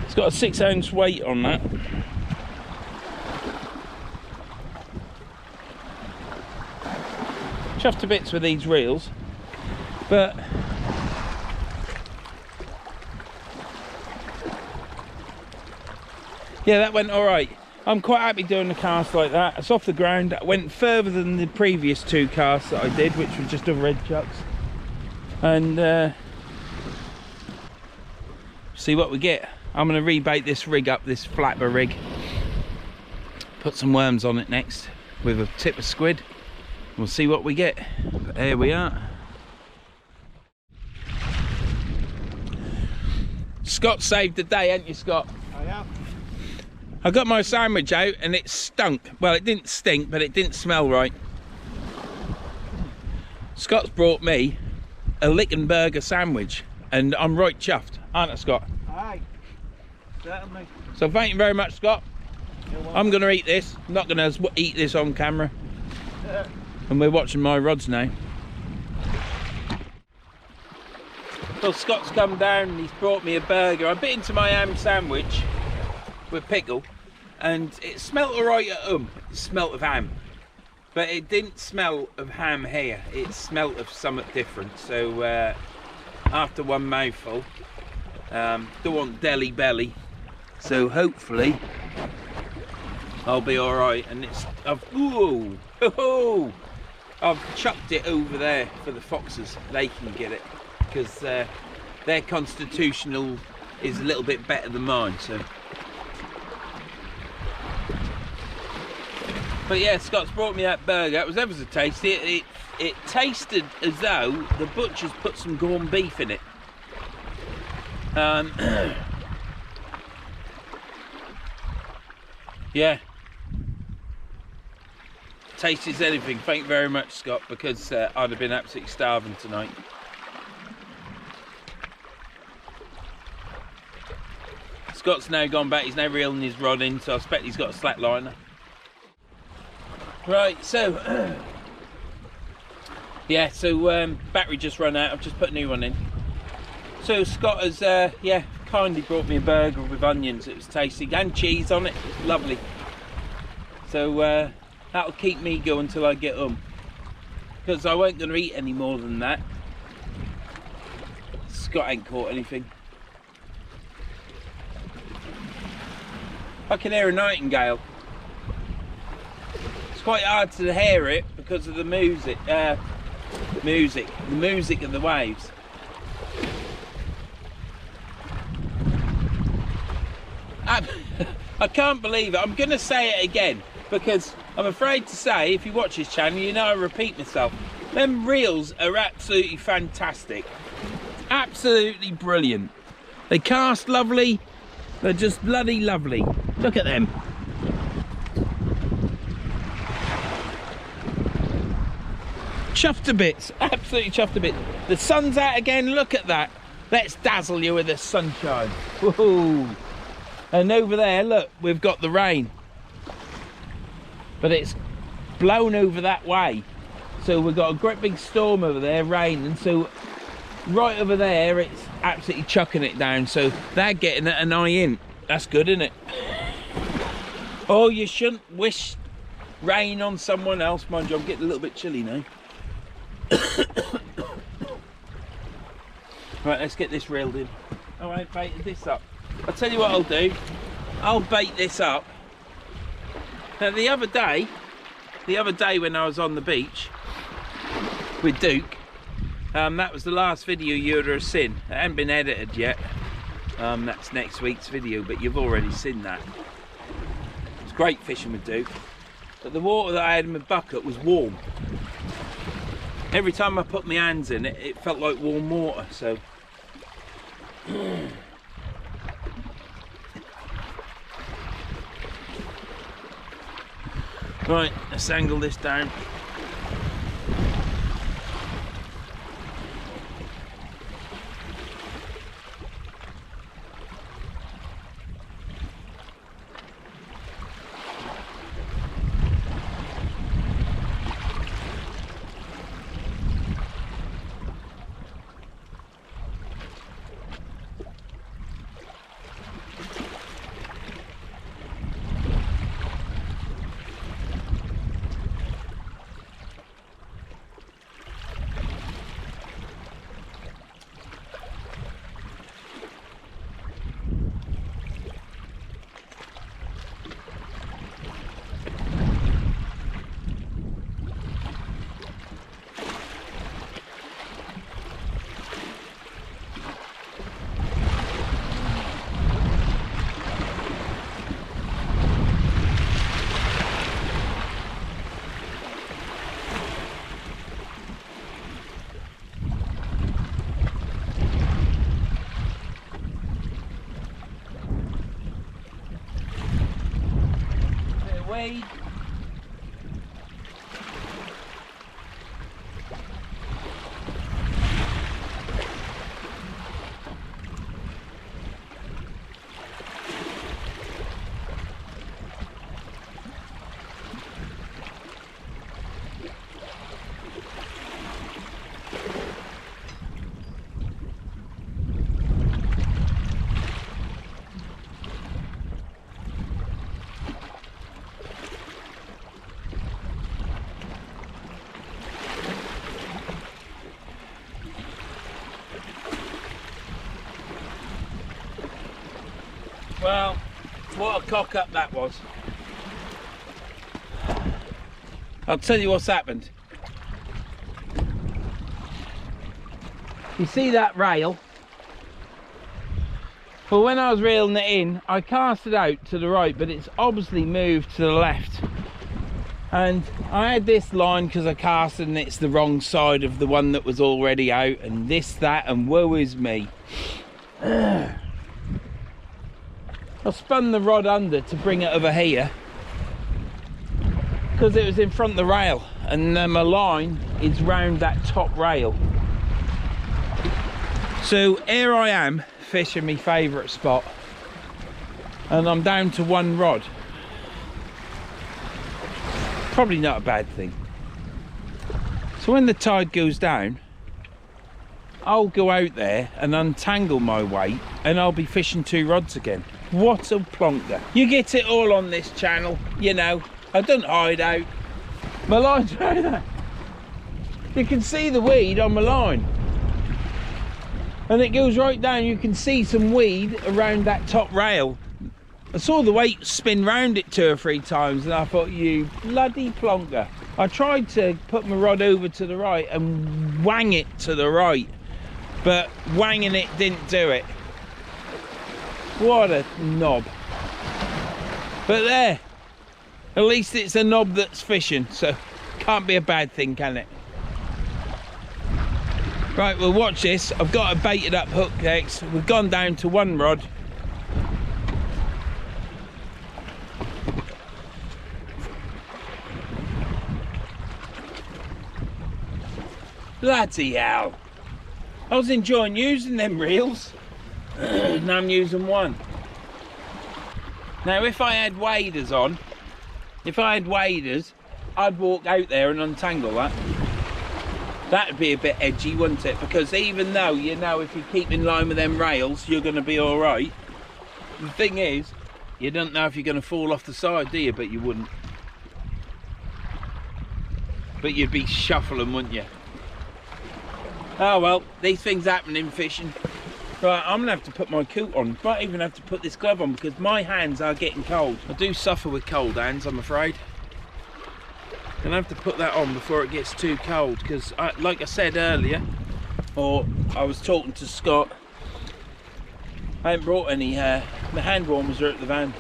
it's got a 6-ounce weight on that. Chuffed to bits with these reels, but yeah, that went all right. I'm quite happy doing the cast like that. It's off the ground. It went further than the previous 2 casts that I did, which were just of red chucks. And see what we get. I'm going to rebait this rig up, this flapper rig. Put some worms on it next with a tip of squid. We'll see what we get. But there we are. Scott saved the day, ain't you, Scott? I have. I got my sandwich out and it stunk. Well, it didn't stink, but it didn't smell right. Scott's brought me a Lickenberger sandwich and I'm right chuffed, aren't I, Scott? Aye, certainly. So thank you very much, Scott. I'm going to eat this. I'm not going to eat this on camera. And we're watching my rods now. Well, Scott's come down and he's brought me a burger. I bit into my ham sandwich with pickle and it smelt alright at home. It smelt of ham, but it didn't smell of ham here. It smelt of something different. So after one mouthful, don't want deli belly, so hopefully I'll be alright. And it's I've chucked it over there for the foxes. They can get it because their constitutional is a little bit better than mine. So but yeah, Scott's brought me that burger. It was ever so tasty. It tasted as though the butcher's put some corned beef in it. Yeah. Tasty as anything. Thank you very much, Scott, because I'd have been absolutely starving tonight. Scott's now gone back. He's now reeling his rod in, so I expect he's got a slack liner. Right, so yeah, so battery just run out. I've just put a new one in. So Scott has yeah, kindly brought me a burger with onions. It was tasty, and cheese on it. It was lovely. So that'll keep me going till I get home, because I won't gonna eat any more than that. Scott ain't caught anything. I can hear a nightingale. quite hard to hear it because of the music, the music of the waves. I can't believe it. I'm going to say it again because I'm afraid to say, if you watch this channel, you know I repeat myself. Them reels are absolutely fantastic. Absolutely brilliant. They cast lovely. They're just bloody lovely. Look at them. Chuffed to bits. Absolutely chuffed to bits. The sun's out again. Look at that. Let's dazzle you with the sunshine. Woohoo. And over there, look, we've got the rain. But it's blown over that way. So we've got a great big storm over there, rain. And so right over there, it's absolutely chucking it down. So they're getting it an eye in. That's good, isn't it? Oh, you shouldn't wish rain on someone else. Mind you, I'm getting a little bit chilly now. Right, let's get this reeled in. Oh, I ain't baited this up. I'll tell you what I'll do. I'll bait this up. Now the other day when I was on the beach with Duke, that was the last video you'd have seen. It hasn't been edited yet. That's next week's video, but you've already seen that. It's great fishing with Duke. But the water that I had in my bucket was warm. Every time I put my hands in it, it felt like warm water, so. Right, let's angle this down. Wade. Well, what a cock up that was. I'll tell you what's happened. You see that rail? Well, when I was reeling it in, I cast it out to the right, but it's obviously moved to the left. And I had this line because I cast it and it's the wrong side of the one that was already out, and this, that, and woe is me. I spun the rod under to bring it over here because it was in front of the rail, and my line is round that top rail. So here I am fishing my favourite spot, and I'm down to one rod. Probably not a bad thing. So when the tide goes down, I'll go out there and untangle my weight, and I'll be fishing two rods again. What a plonker. You get it all on this channel, you know. I don't hide out. My line's right there. You can see the weed on my line. And it goes right down. You can see some weed around that top rail. I saw the weight spin round it 2 or 3 times and I thought, you bloody plonker. I tried to put my rod over to the right and wang it to the right, but wanging it didn't do it. What a knob. But there, at least it's a knob that's fishing, so can't be a bad thing, can it? Right, well, watch this. I've got a baited up hook next. We've gone down to 1 rod. Bloody hell. I was enjoying using them reels. Now I'm using 1. Now if I had waders on, I'd walk out there and untangle that. That'd be a bit edgy, wouldn't it? Because even though you know if you keep in line with them rails, you're going to be all right. The thing is, you don't know if you're going to fall off the side, do you? But you wouldn't. But you'd be shuffling, wouldn't you? Oh well, these things happen in fishing. Right, I'm going to have to put my coat on. Might even have to put this glove on because my hands are getting cold. I do suffer with cold hands, I'm afraid. And I have to put that on before it gets too cold because, like I said earlier, or I was talking to Scott, I haven't brought any, my hand warmers are at the van.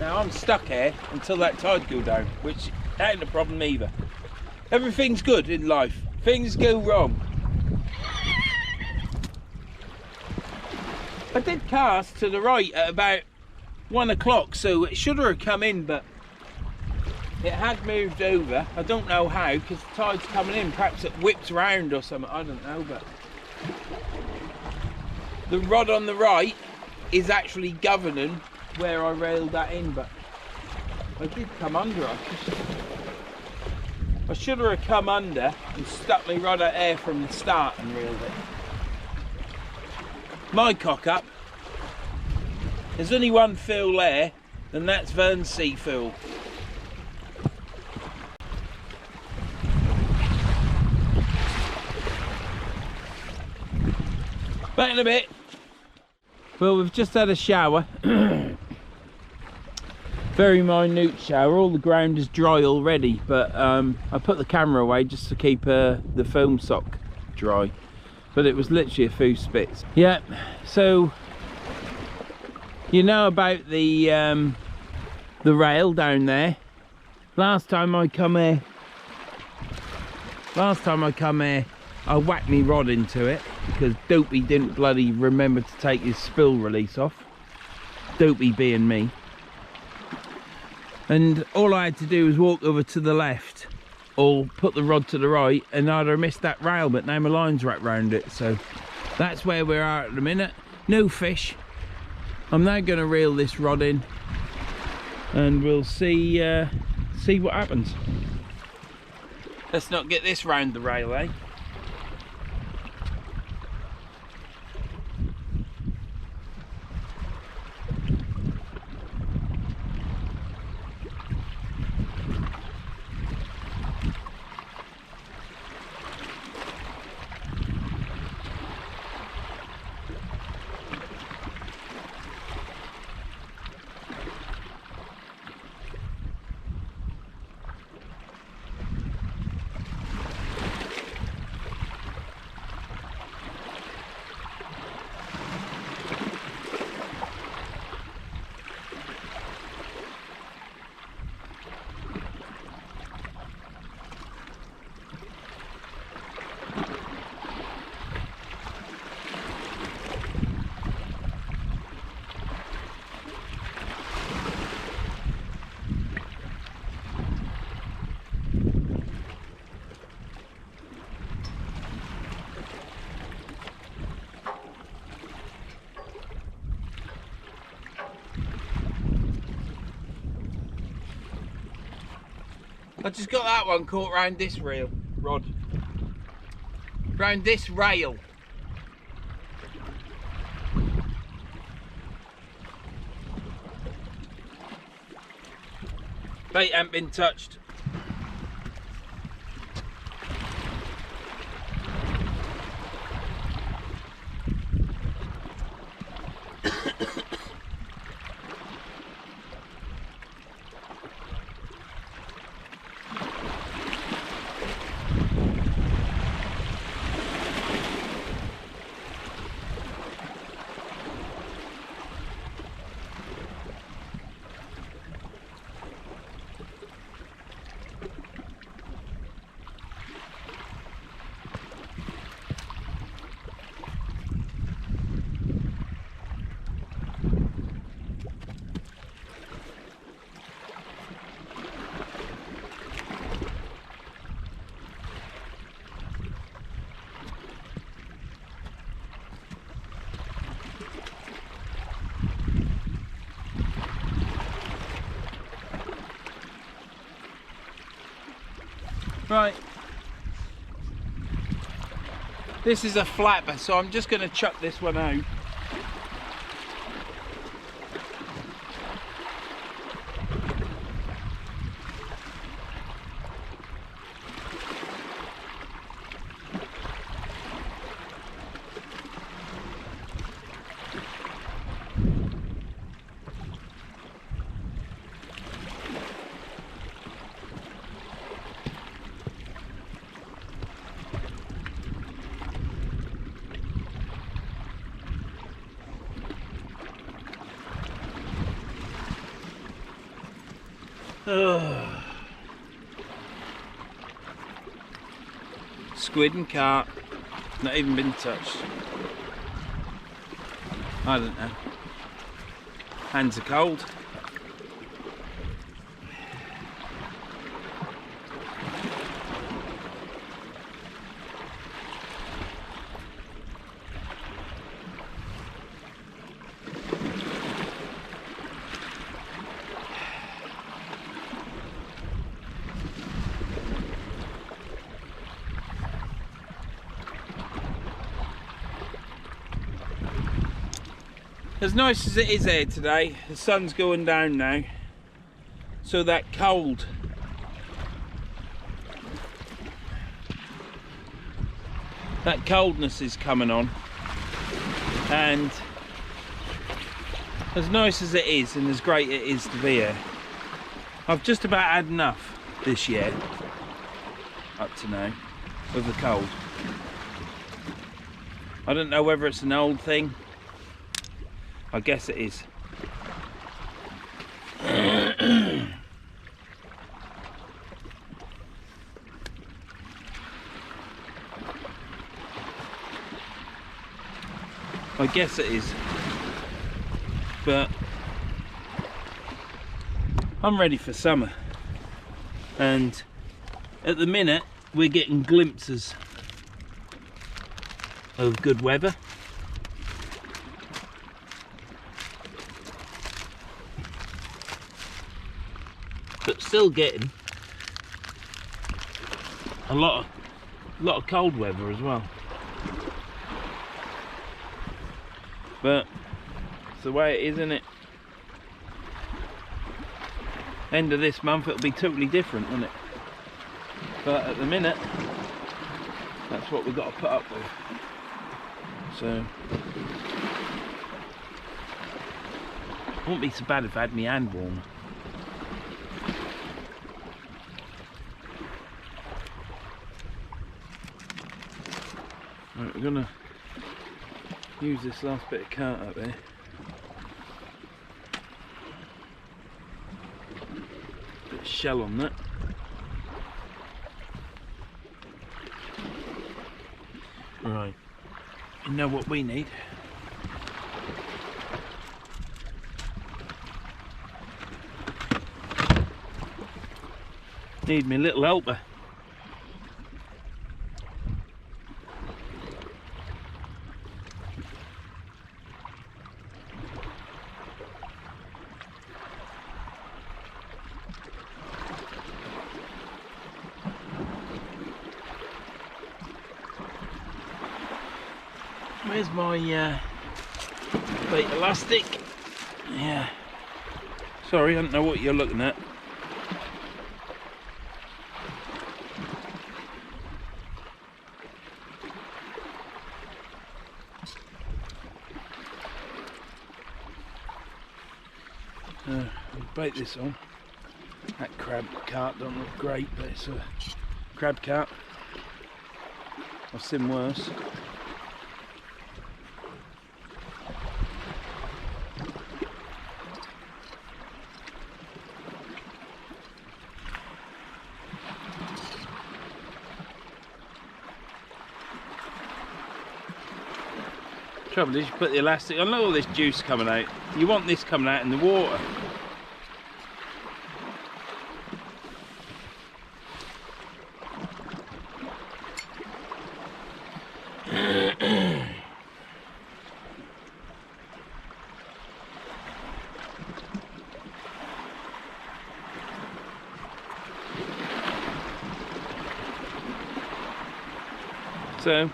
Now I'm stuck here until that tide go down, which ain't a problem either. Everything's good in life. Things go wrong. I did cast to the right at about 1 o'clock, so it should have come in, but it had moved over. I don't know how, because the tide's coming in. Perhaps it whipped round or something, I don't know, but the rod on the right is actually governing where I railed that in, but I did come under it. I should have come under and stuck my rod out there from the start and reeled it. My cock up. There's only 1 fill there, and that's Verns sea fill. Back in a bit. Well, we've just had a shower. Very minute shower. All the ground is dry already, but I put the camera away just to keep the foam sock dry. But it was literally a few spits. Yeah, so you know about the rail down there. Last time I come here, I whacked me rod into it because Dopey didn't bloody remember to take his spill release off. Dopey being me. And all I had to do was walk over to the left or put the rod to the right and I'd have missed that rail, but now my line's wrapped around it. So that's where we are at the minute. No fish. I'm now going to reel this rod in and we'll see what happens. Let's not get this round the rail, eh? I just got that one caught round this rod. Round this rail. Bait ain't been touched. Right. This is a flapper, so I'm just going to chuck this one out. Squid and carp, not even been touched. I don't know. Hands are cold. As nice as it is here today, the sun's going down now, so that coldness is coming on, and as nice as it is and as great it is to be here, I've just about had enough this year up to now of the cold. I don't know whether it's an old thing. I guess it is. I guess it is. But I'm ready for summer. And at the minute we're getting glimpses of good weather. But still getting a lot of cold weather as well. But it's the way it is, isn't it? End of this month it'll be totally different, won't it? But at the minute, that's what we've got to put up with. So it wouldn't be so bad if I had my hand warmer. Right, we're gonna use this last bit of cant up there. Bit of shell on that. Right, you know what we need? Need me little helper. Where's my bait elastic? Yeah. Sorry, I don't know what you're looking at. I'll bait this on. That crab carp don't look great, but it's a crab carp. I've seen worse. Trouble is, you put the elastic on, look at all this juice coming out. You want this coming out in the water. So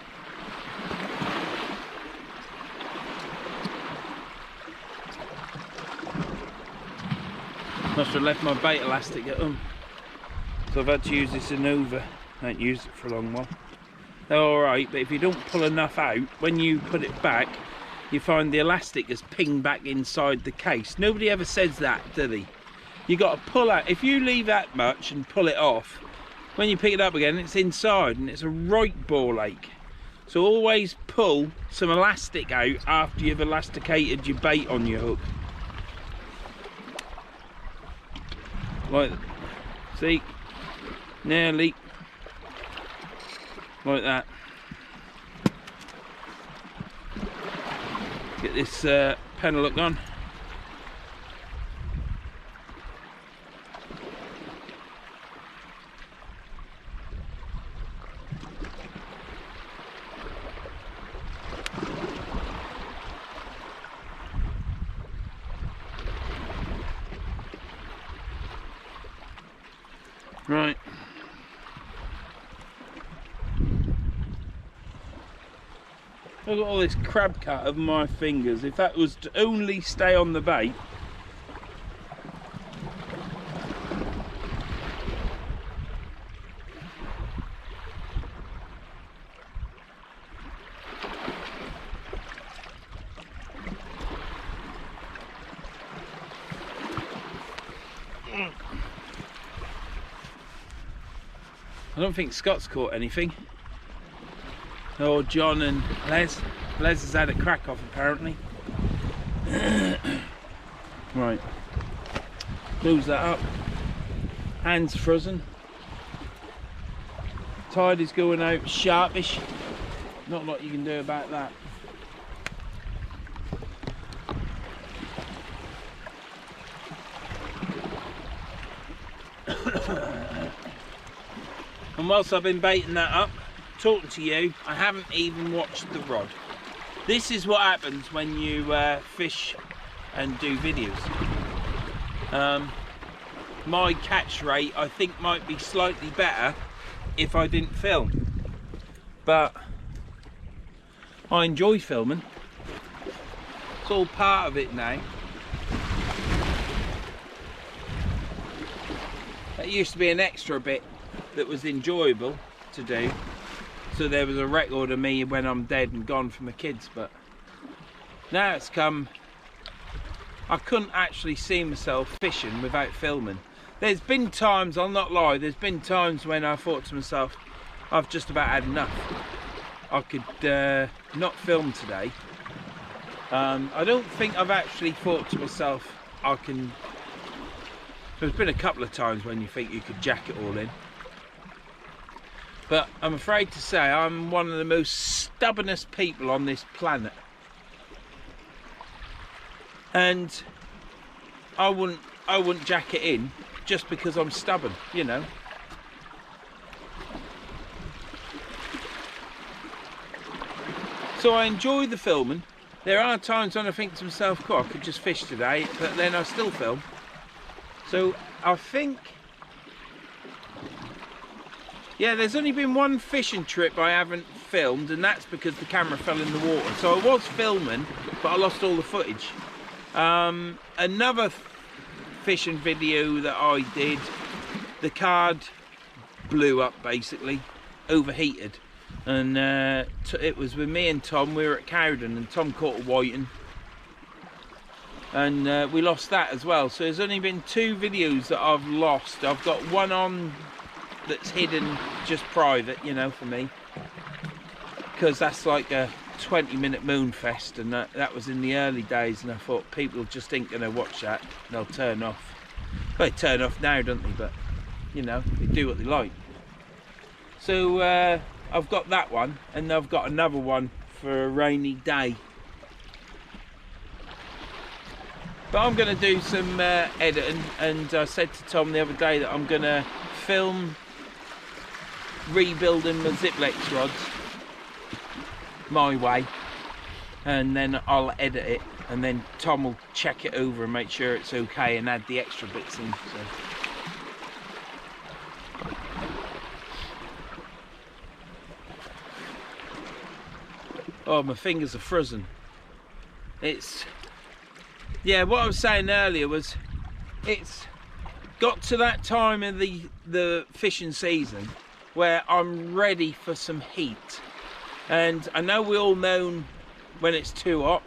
must have left my bait elastic at home, so I've had to use this Innova. I haven't used it for a long while. They're alright, but if you don't pull enough out, when you put it back, you find the elastic has pinged back inside the case. Nobody ever says that, do they? You got to pull out. If you leave that much and pull it off, when you pick it up again, it's inside and it's a right ball ache. So always pull some elastic out after you've elasticated your bait on your hook. Like, see, nearly like that. Get this pedal hook on. Right. I've got all this crab cut over my fingers. If that was to only stay on the bait, I don't think Scott's caught anything. Or John and Les. Les has had a crack off apparently. Right. Close that up. Hands frozen. Tide is going out sharpish. Not a lot you can do about that. And whilst I've been baiting that up, talking to you, I haven't even watched the rod. This is what happens when you fish and do videos. My catch rate I think might be slightly better if I didn't film, but I enjoy filming. It's all part of it now. That used to be an extra bit that was enjoyable to do, so there was a record of me when I'm dead and gone for my kids, but now it's come, I couldn't actually see myself fishing without filming. There's been times, I'll not lie, there's been times when I thought to myself, I've just about had enough. I could not film today. I don't think I've actually thought to myself, I can. There's been a couple of times when you think you could jack it all in. But I'm afraid to say I'm one of the most stubbornest people on this planet. And I wouldn't jack it in just because I'm stubborn, you know. So I enjoy the filming. There are times when I think to myself, cool, I could just fish today, but then I still film. So I think, yeah, there's only been one fishing trip I haven't filmed, and that's because the camera fell in the water. So I was filming, but I lost all the footage. Another fishing video that I did, the card blew up basically, overheated. And it was with me and Tom. We were at Cowden and Tom caught a whiting, and we lost that as well. So there's only been 2 videos that I've lost. I've got one on that's hidden, just private, you know, for me, because that's like a 20-minute moon fest, and that was in the early days, and I thought people just ain't gonna watch that, they'll turn off. Well, they turn off now, don't they? But you know, they do what they like. So I've got that one, and I've got another one for a rainy day. But I'm going to do some editing, and I said to Tom the other day that I'm going to film rebuilding my Ziplex rods my way, and then I'll edit it, and then Tom will check it over and make sure it's okay and add the extra bits in. So. Oh, my fingers are frozen. It's, yeah, what I was saying earlier was, it's got to that time of the fishing season where I'm ready for some heat. And I know we all know when it's too hot.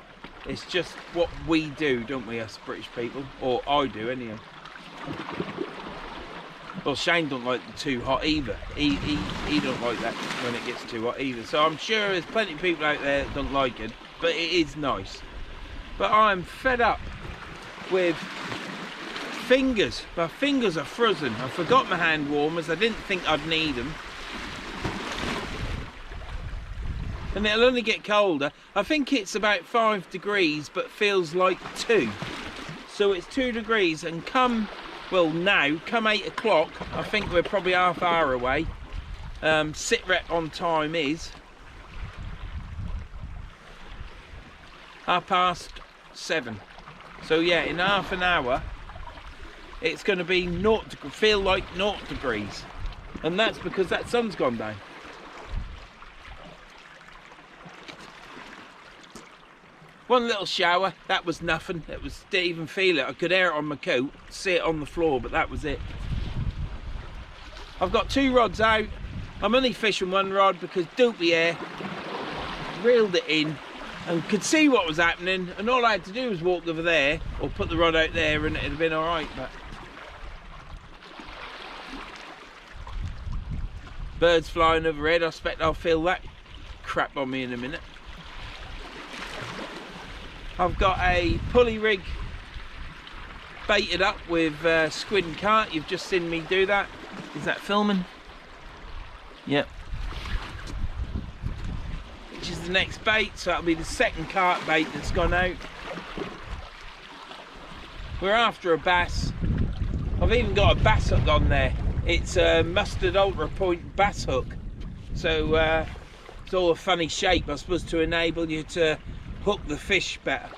It's just what we do, don't we, us British people? Or I do, anyway. Well, Shane don't like it too hot either. He don't like that when it gets too hot either. So I'm sure there's plenty of people out there that don't like it, but it is nice. But I'm fed up with fingers. My fingers are frozen. I forgot my hand warmers. I didn't think I'd need them. And it'll only get colder. I think it's about 5 degrees, but feels like 2. So it's 2 degrees, and come 8 o'clock, I think we're probably half hour away. Sit rep on time is 7:30. So yeah, in half an hour, it's going to be feel like 0 degrees. And that's because that sun's gone down. One little shower, that was nothing. Didn't even feel it. I could air it on my coat, see it on the floor, but that was it. I've got 2 rods out. I'm only fishing 1 rod because Dopey Air reeled it in and could see what was happening, and all I had to do was walk over there or put the rod out there and it'd have been alright. But birds flying overhead, I expect I'll feel that crap on me in a minute. I've got a pulley rig baited up with squid and cant. You've just seen me do that. Is that filming? Yep. Which is the next bait, so that'll be the second cart bait that's gone out. We're after a bass. I've even got a bass hook on there. It's a mustard ultra point bass hook. So it's all a funny shape, I suppose, to enable you to hook the fish better.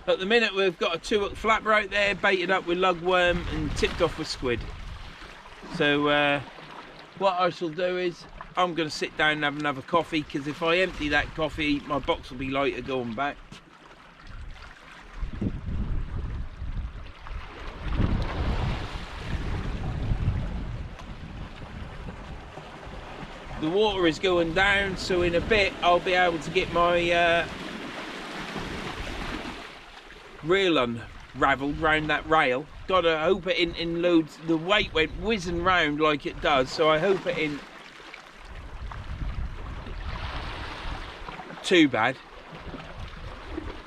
At the minute we've got a 2-hook flapper out there, baited up with lugworm and tipped off with squid. So what I shall do is I'm going to sit down and have another coffee, because if I empty that coffee my box will be lighter going back. The water is going down, so in a bit I'll be able to get my reel unravelled round that rail. Gotta hope it in loads. The weight went whizzing round like it does, so I hope it ain't too bad.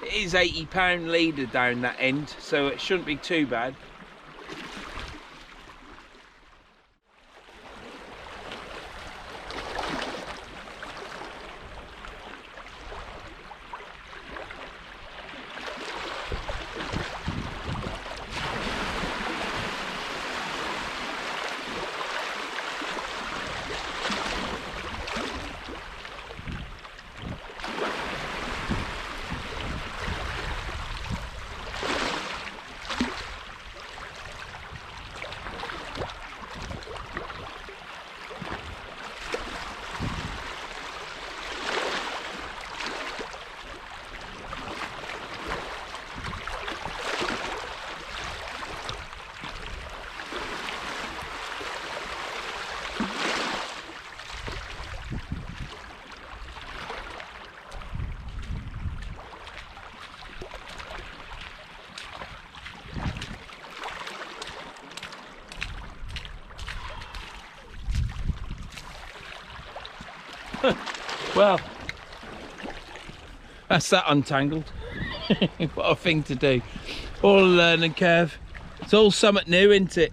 It is 80-pound leader down that end, so it shouldn't be too bad. Well, that's that untangled. What a thing to do. All a learning curve. It's all something new, isn't it?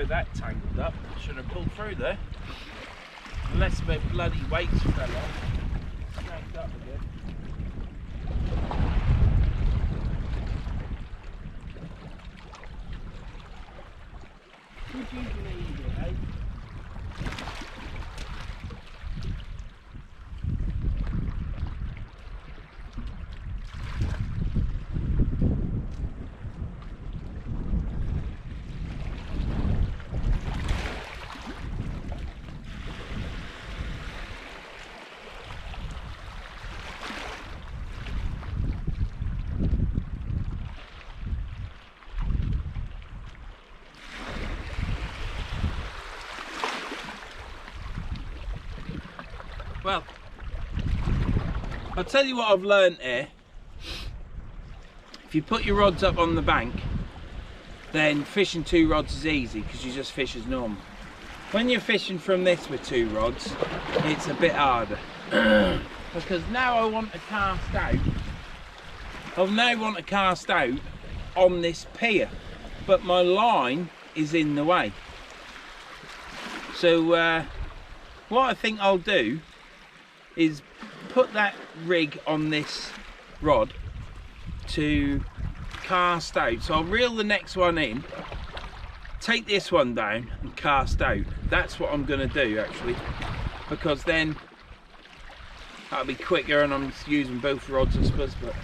with that tangled up. Should have pulled through there. Unless my bloody weights fell off. Snagged up again. Would you believe it, eh? Well, I'll tell you what I've learnt here. If you put your rods up on the bank, then fishing 2 rods is easy because you just fish as normal. When you're fishing from this with 2 rods, it's a bit harder. Because now I want to cast out. I now want to cast out on this pier, but my line is in the way. So what I think I'll do is put that rig on this rod to cast out. So I'll reel the next one in, take this one down and cast out. That's what I'm going to do actually, because then that'll be quicker and I'm using both rods I suppose. But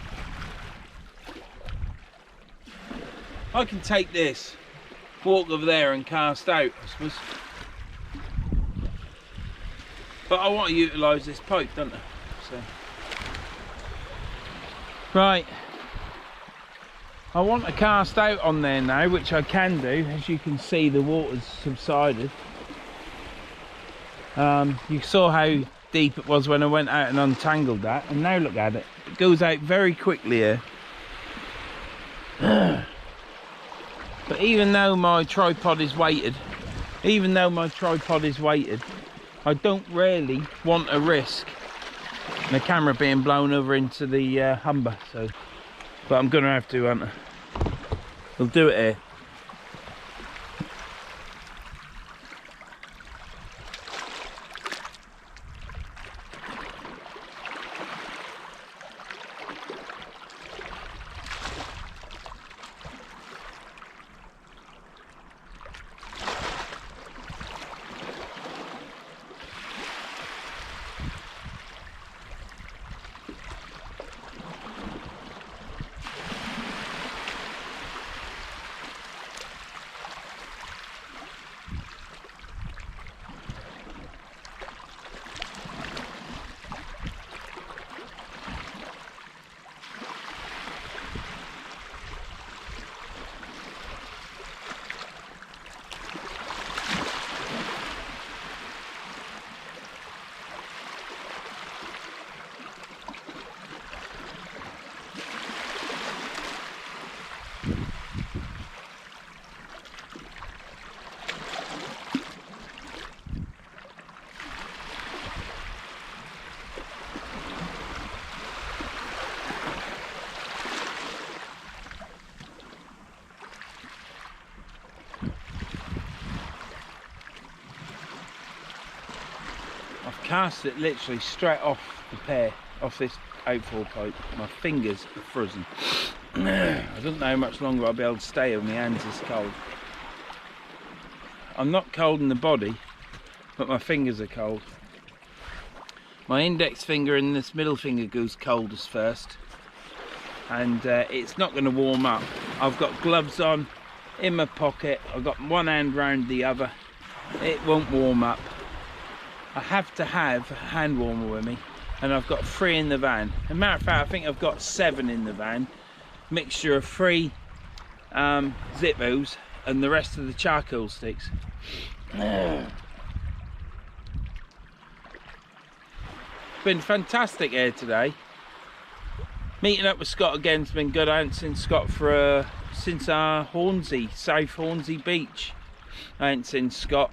I can take this, walk over there and cast out I suppose. But I want to utilise this pipe, don't I? So. Right. I want to cast out on there now, which I can do. As you can see, the water's subsided. You saw how deep it was when I went out and untangled that, and now look at it. It goes out very quickly here. But even though my tripod is weighted, I don't really want to risk the camera being blown over into the Humber, so, but I'm gonna have to, we'll do it here. Cast it literally straight off the pair, off this outfall pipe. My fingers are frozen. I don't know how much longer I'll be able to stay on my hands is cold. I'm not cold in the body, but my fingers are cold. My index finger and this middle finger goes coldest first, and it's not going to warm up. I've got gloves on in my pocket, I've got one hand round the other. It won't warm up. I have to have a hand warmer with me, and I've got 3 in the van. As a matter of fact, I think I've got 7 in the van. Mixture of 3 Zippos and the rest of the charcoal sticks. Been fantastic here today. Meeting up with Scott again's been good. I haven't seen Scott for since Hornsey, South Hornsey Beach. I ain't seen Scott.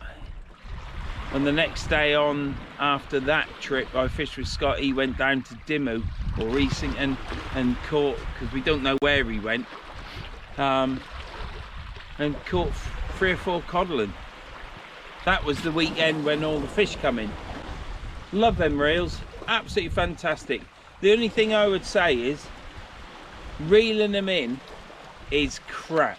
And the next day on, after that trip, I fished with Scott. He went down to Dimmu or Easington and caught, because we don't know where he went, and caught 3 or 4 codling. That was the weekend when all the fish come in. Love them reels, absolutely fantastic. The only thing I would say is reeling them in is crap.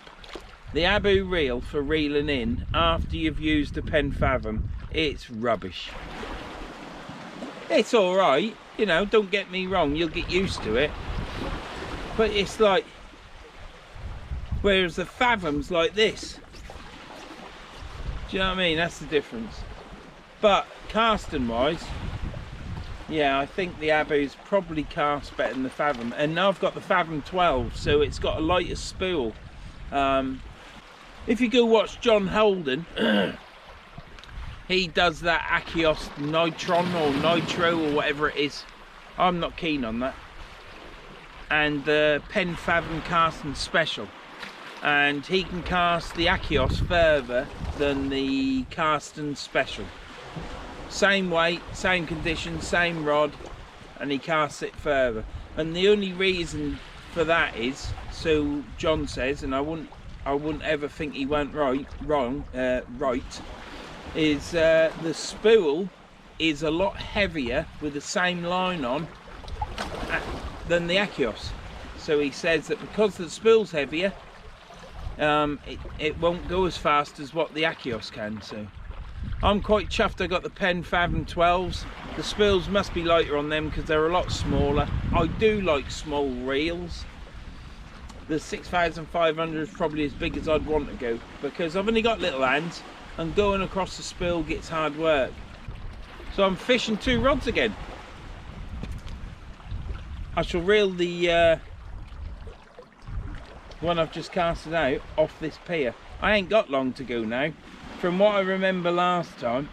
The Abu reel for reeling in after you've used a Pen Fathom, it's rubbish. It's alright, you know, don't get me wrong, you'll get used to it. But it's like, whereas the Fathom's like this. Do you know what I mean? That's the difference. But casting wise, yeah, I think the Abu's probably cast better than the Fathom. And now I've got the Fathom 12, so it's got a lighter spool. If you go watch John Holden, he does that Achios Nitron or Nitro or whatever it is. I'm not keen on that. And the Pen Fathom casting special. And he can cast the Achios further than the casting special. Same weight, same conditions, same rod, and he casts it further. And the only reason for that is, so John says, and I wouldn't ever think he went right, is the spool is a lot heavier with the same line on than the Achios. So he says that because the spool's heavier, it won't go as fast as what the Achios can. So I'm quite chuffed I got the Pen Fathom 12s. The spools must be lighter on them because they're a lot smaller. I do like small reels. The 6500 is probably as big as I'd want to go because I've only got little hands and going across the spool gets hard work. So I'm fishing 2 rods again. I shall reel the one I've just casted out off this pier. I ain't got long to go now. From what I remember last time,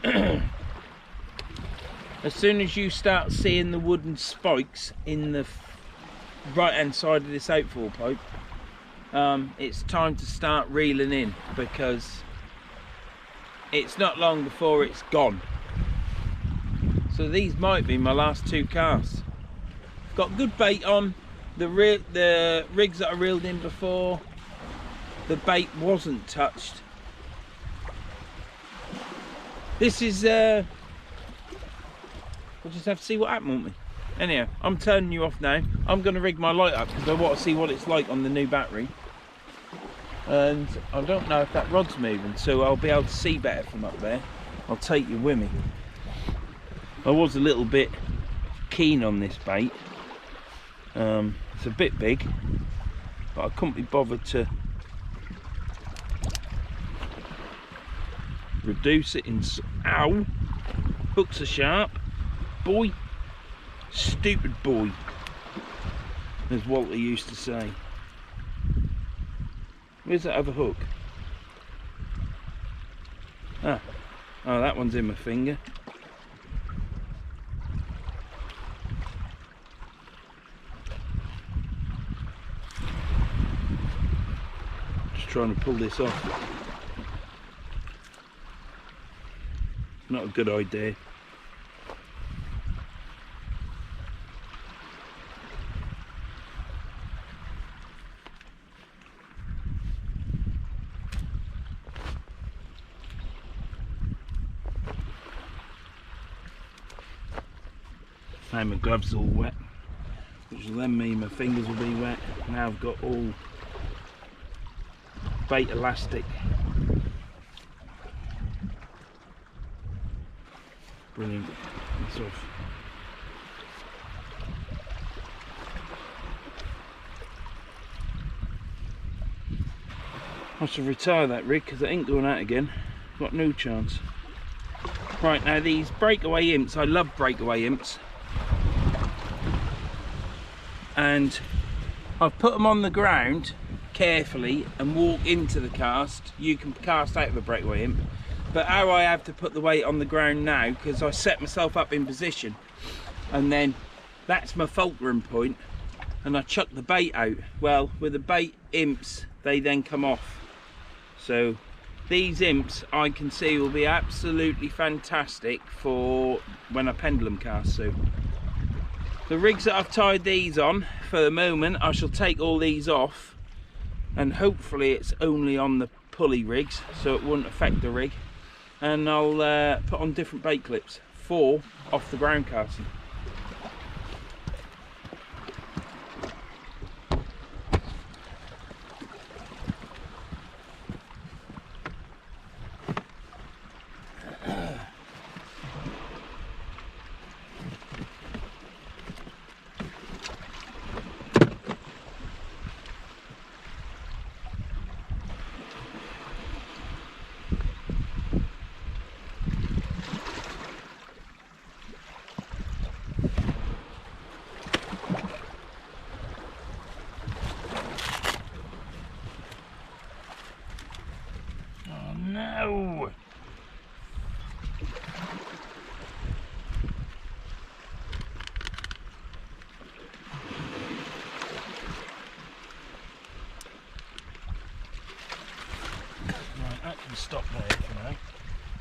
as soon as you start seeing the wooden spikes in the right hand side of this outfall pipe, it's time to start reeling in because it's not long before it's gone. So these might be my last 2 casts. Got good bait on. The rigs that I reeled in before, the bait wasn't touched. This is we'll just have to see what happens, won't we? Anyhow, I'm turning you off now. I'm going to rig my light up because I want to see what it's like on the new battery. And I don't know if that rod's moving, so I'll be able to see better from up there. I'll take you with me. I was a little bit keen on this bait. It's a bit big, but I couldn't be bothered to reduce it in. Ow! Hooks are sharp, boy. Stupid boy, as Walter used to say. Where's that other hook? Oh, that one's in my finger. Just trying to pull this off. Not a good idea. Now my gloves all wet, which will then mean my fingers will be wet. Now I've got all bait elastic. Brilliant. That's off. I should retire that rig because it ain't going out again. Got no chance. Right, now these breakaway imps, I love breakaway imps. And I've put them on the ground carefully and walk into the cast. You can cast out of a breakaway imp. But how I have to put the weight on the ground now, because I set myself up in position and then that's my fulcrum point and I chuck the bait out. Well, with the bait imps, they then come off. So these imps I can see will be absolutely fantastic for when I pendulum cast. So the rigs that I've tied these on for the moment, I shall take all these off and hopefully it's only on the pulley rigs so it wouldn't affect the rig, and I'll put on different bait clips for off the ground casting. No! Right, that can stop there for now.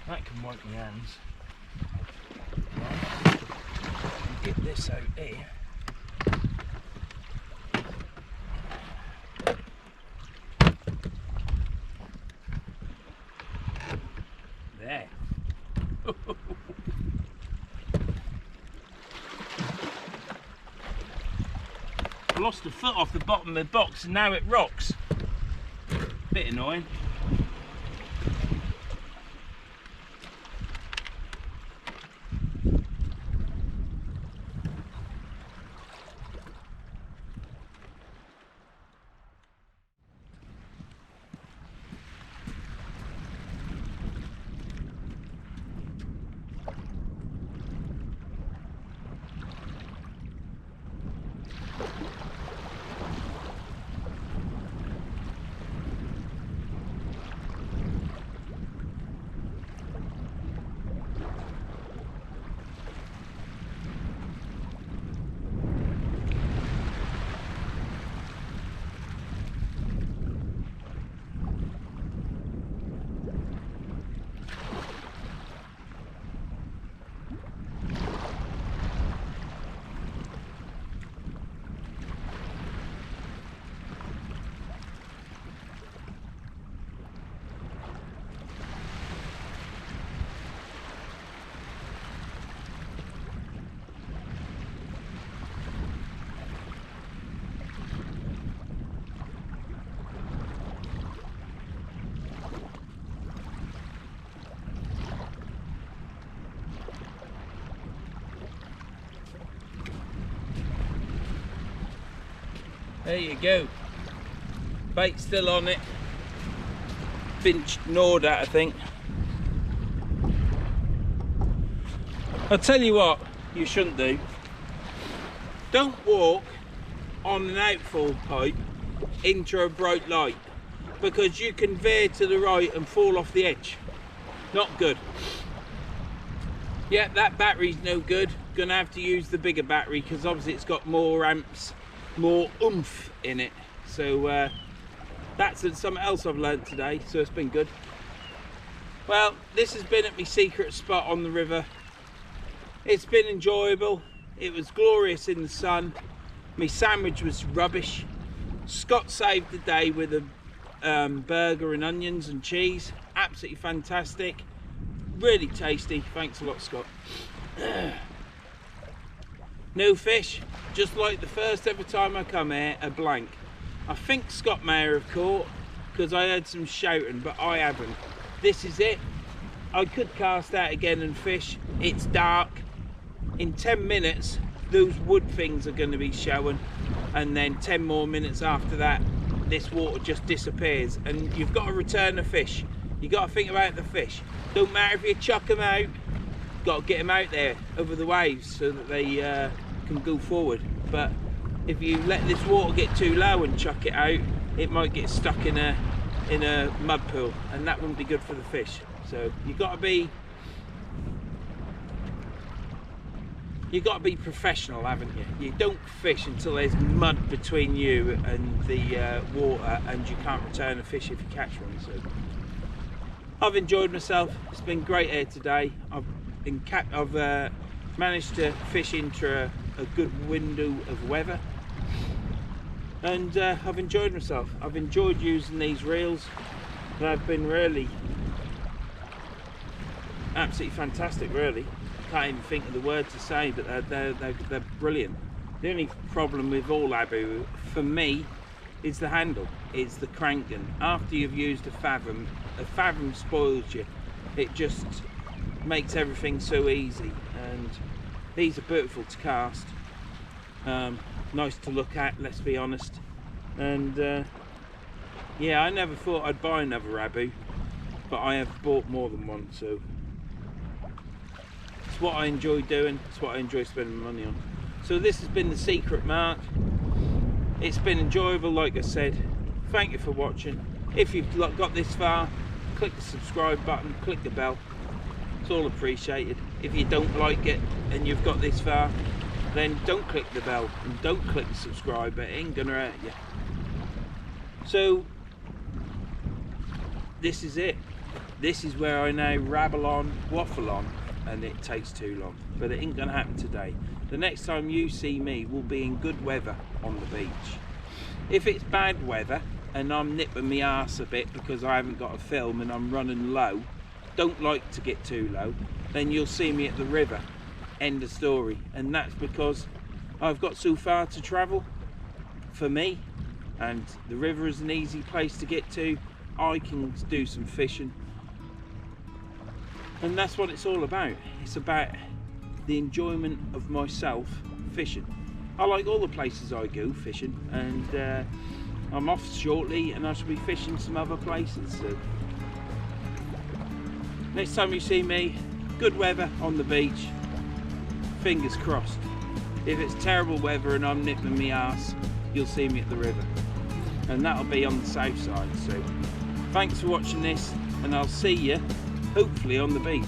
That can wipe my hands. Right, get this out here. There. I lost a foot off the bottom of the box and now it rocks. Bit annoying. There you go. Bait still on it. Been gnawed at, I think. I'll tell you what you shouldn't do. Don't walk on an outfall pipe into a bright light, because you can veer to the right and fall off the edge. Not good. Yeah, that battery's no good. Gonna have to use the bigger battery because obviously it's got more amps, more oomph in it. So that's something else I've learned today, so it's been good. Well, this has been at my secret spot on the river. It's been enjoyable. It was glorious in the sun. My sandwich was rubbish. Scott saved the day with a burger and onions and cheese. Absolutely fantastic. Really tasty. Thanks a lot, Scott. No fish, just like the first ever time I come here, a blank. I think Scott may have caught because I heard some shouting, but I haven't. This is it. I could cast out again and fish. It's dark. In 10 minutes, those wood things are going to be showing, and then 10 more minutes after that, this water just disappears, and you've got to return the fish. You got to think about the fish. Don't matter if you chuck them out. Got to get them out there over the waves so that they can go forward. But if you let this water get too low and chuck it out, it might get stuck in a mud pool, and that wouldn't be good for the fish. So you got to be professional, haven't you? You don't fish until there's mud between you and the water, and you can't return a fish if you catch one. So I've enjoyed myself. It's been great here today. I've managed to fish into a good window of weather, and I've enjoyed myself. I've enjoyed using these reels. They've been really absolutely fantastic, really. Can't even think of the word to say, but they're brilliant. The only problem with all Abu, for me, is the handle, it's the cranking. After you've used a fathom spoils you. It just makes everything so easy, and these are beautiful to cast. Nice to look at, let's be honest. And yeah, I never thought I'd buy another Abu, but I have bought more than one, so it's what I enjoy doing, it's what I enjoy spending money on. So this has been the Secret Mark. It's been enjoyable, like I said. Thank you for watching. If you've got this far, click the subscribe button, click the bell. It's all appreciated. If you don't like it and you've got this far, then don't click the bell and don't click the subscribe, it ain't gonna hurt you. So this is it. This is where I now rabble on, waffle on, and it takes too long, but it ain't gonna happen today. The next time you see me will be in good weather on the beach. If it's bad weather and I'm nipping my arse a bit because I haven't got a film and I'm running low, don't like to get too low, then you'll see me at the river. End of story. And that's because I've got so far to travel for me, and the river is an easy place to get to. I can do some fishing, and that's what it's all about. It's about the enjoyment of myself fishing. I like all the places I go fishing, and I'm off shortly and I shall be fishing some other places. So next time you see me, good weather on the beach, fingers crossed. If it's terrible weather and I'm nipping my arse, you'll see me at the river, and that'll be on the south side. So thanks for watching this, and I'll see you hopefully on the beach.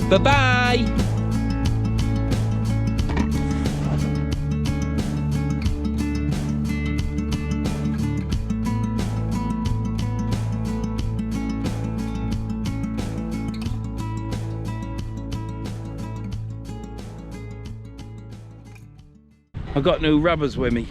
Bye-bye! I've got no rubbers with me.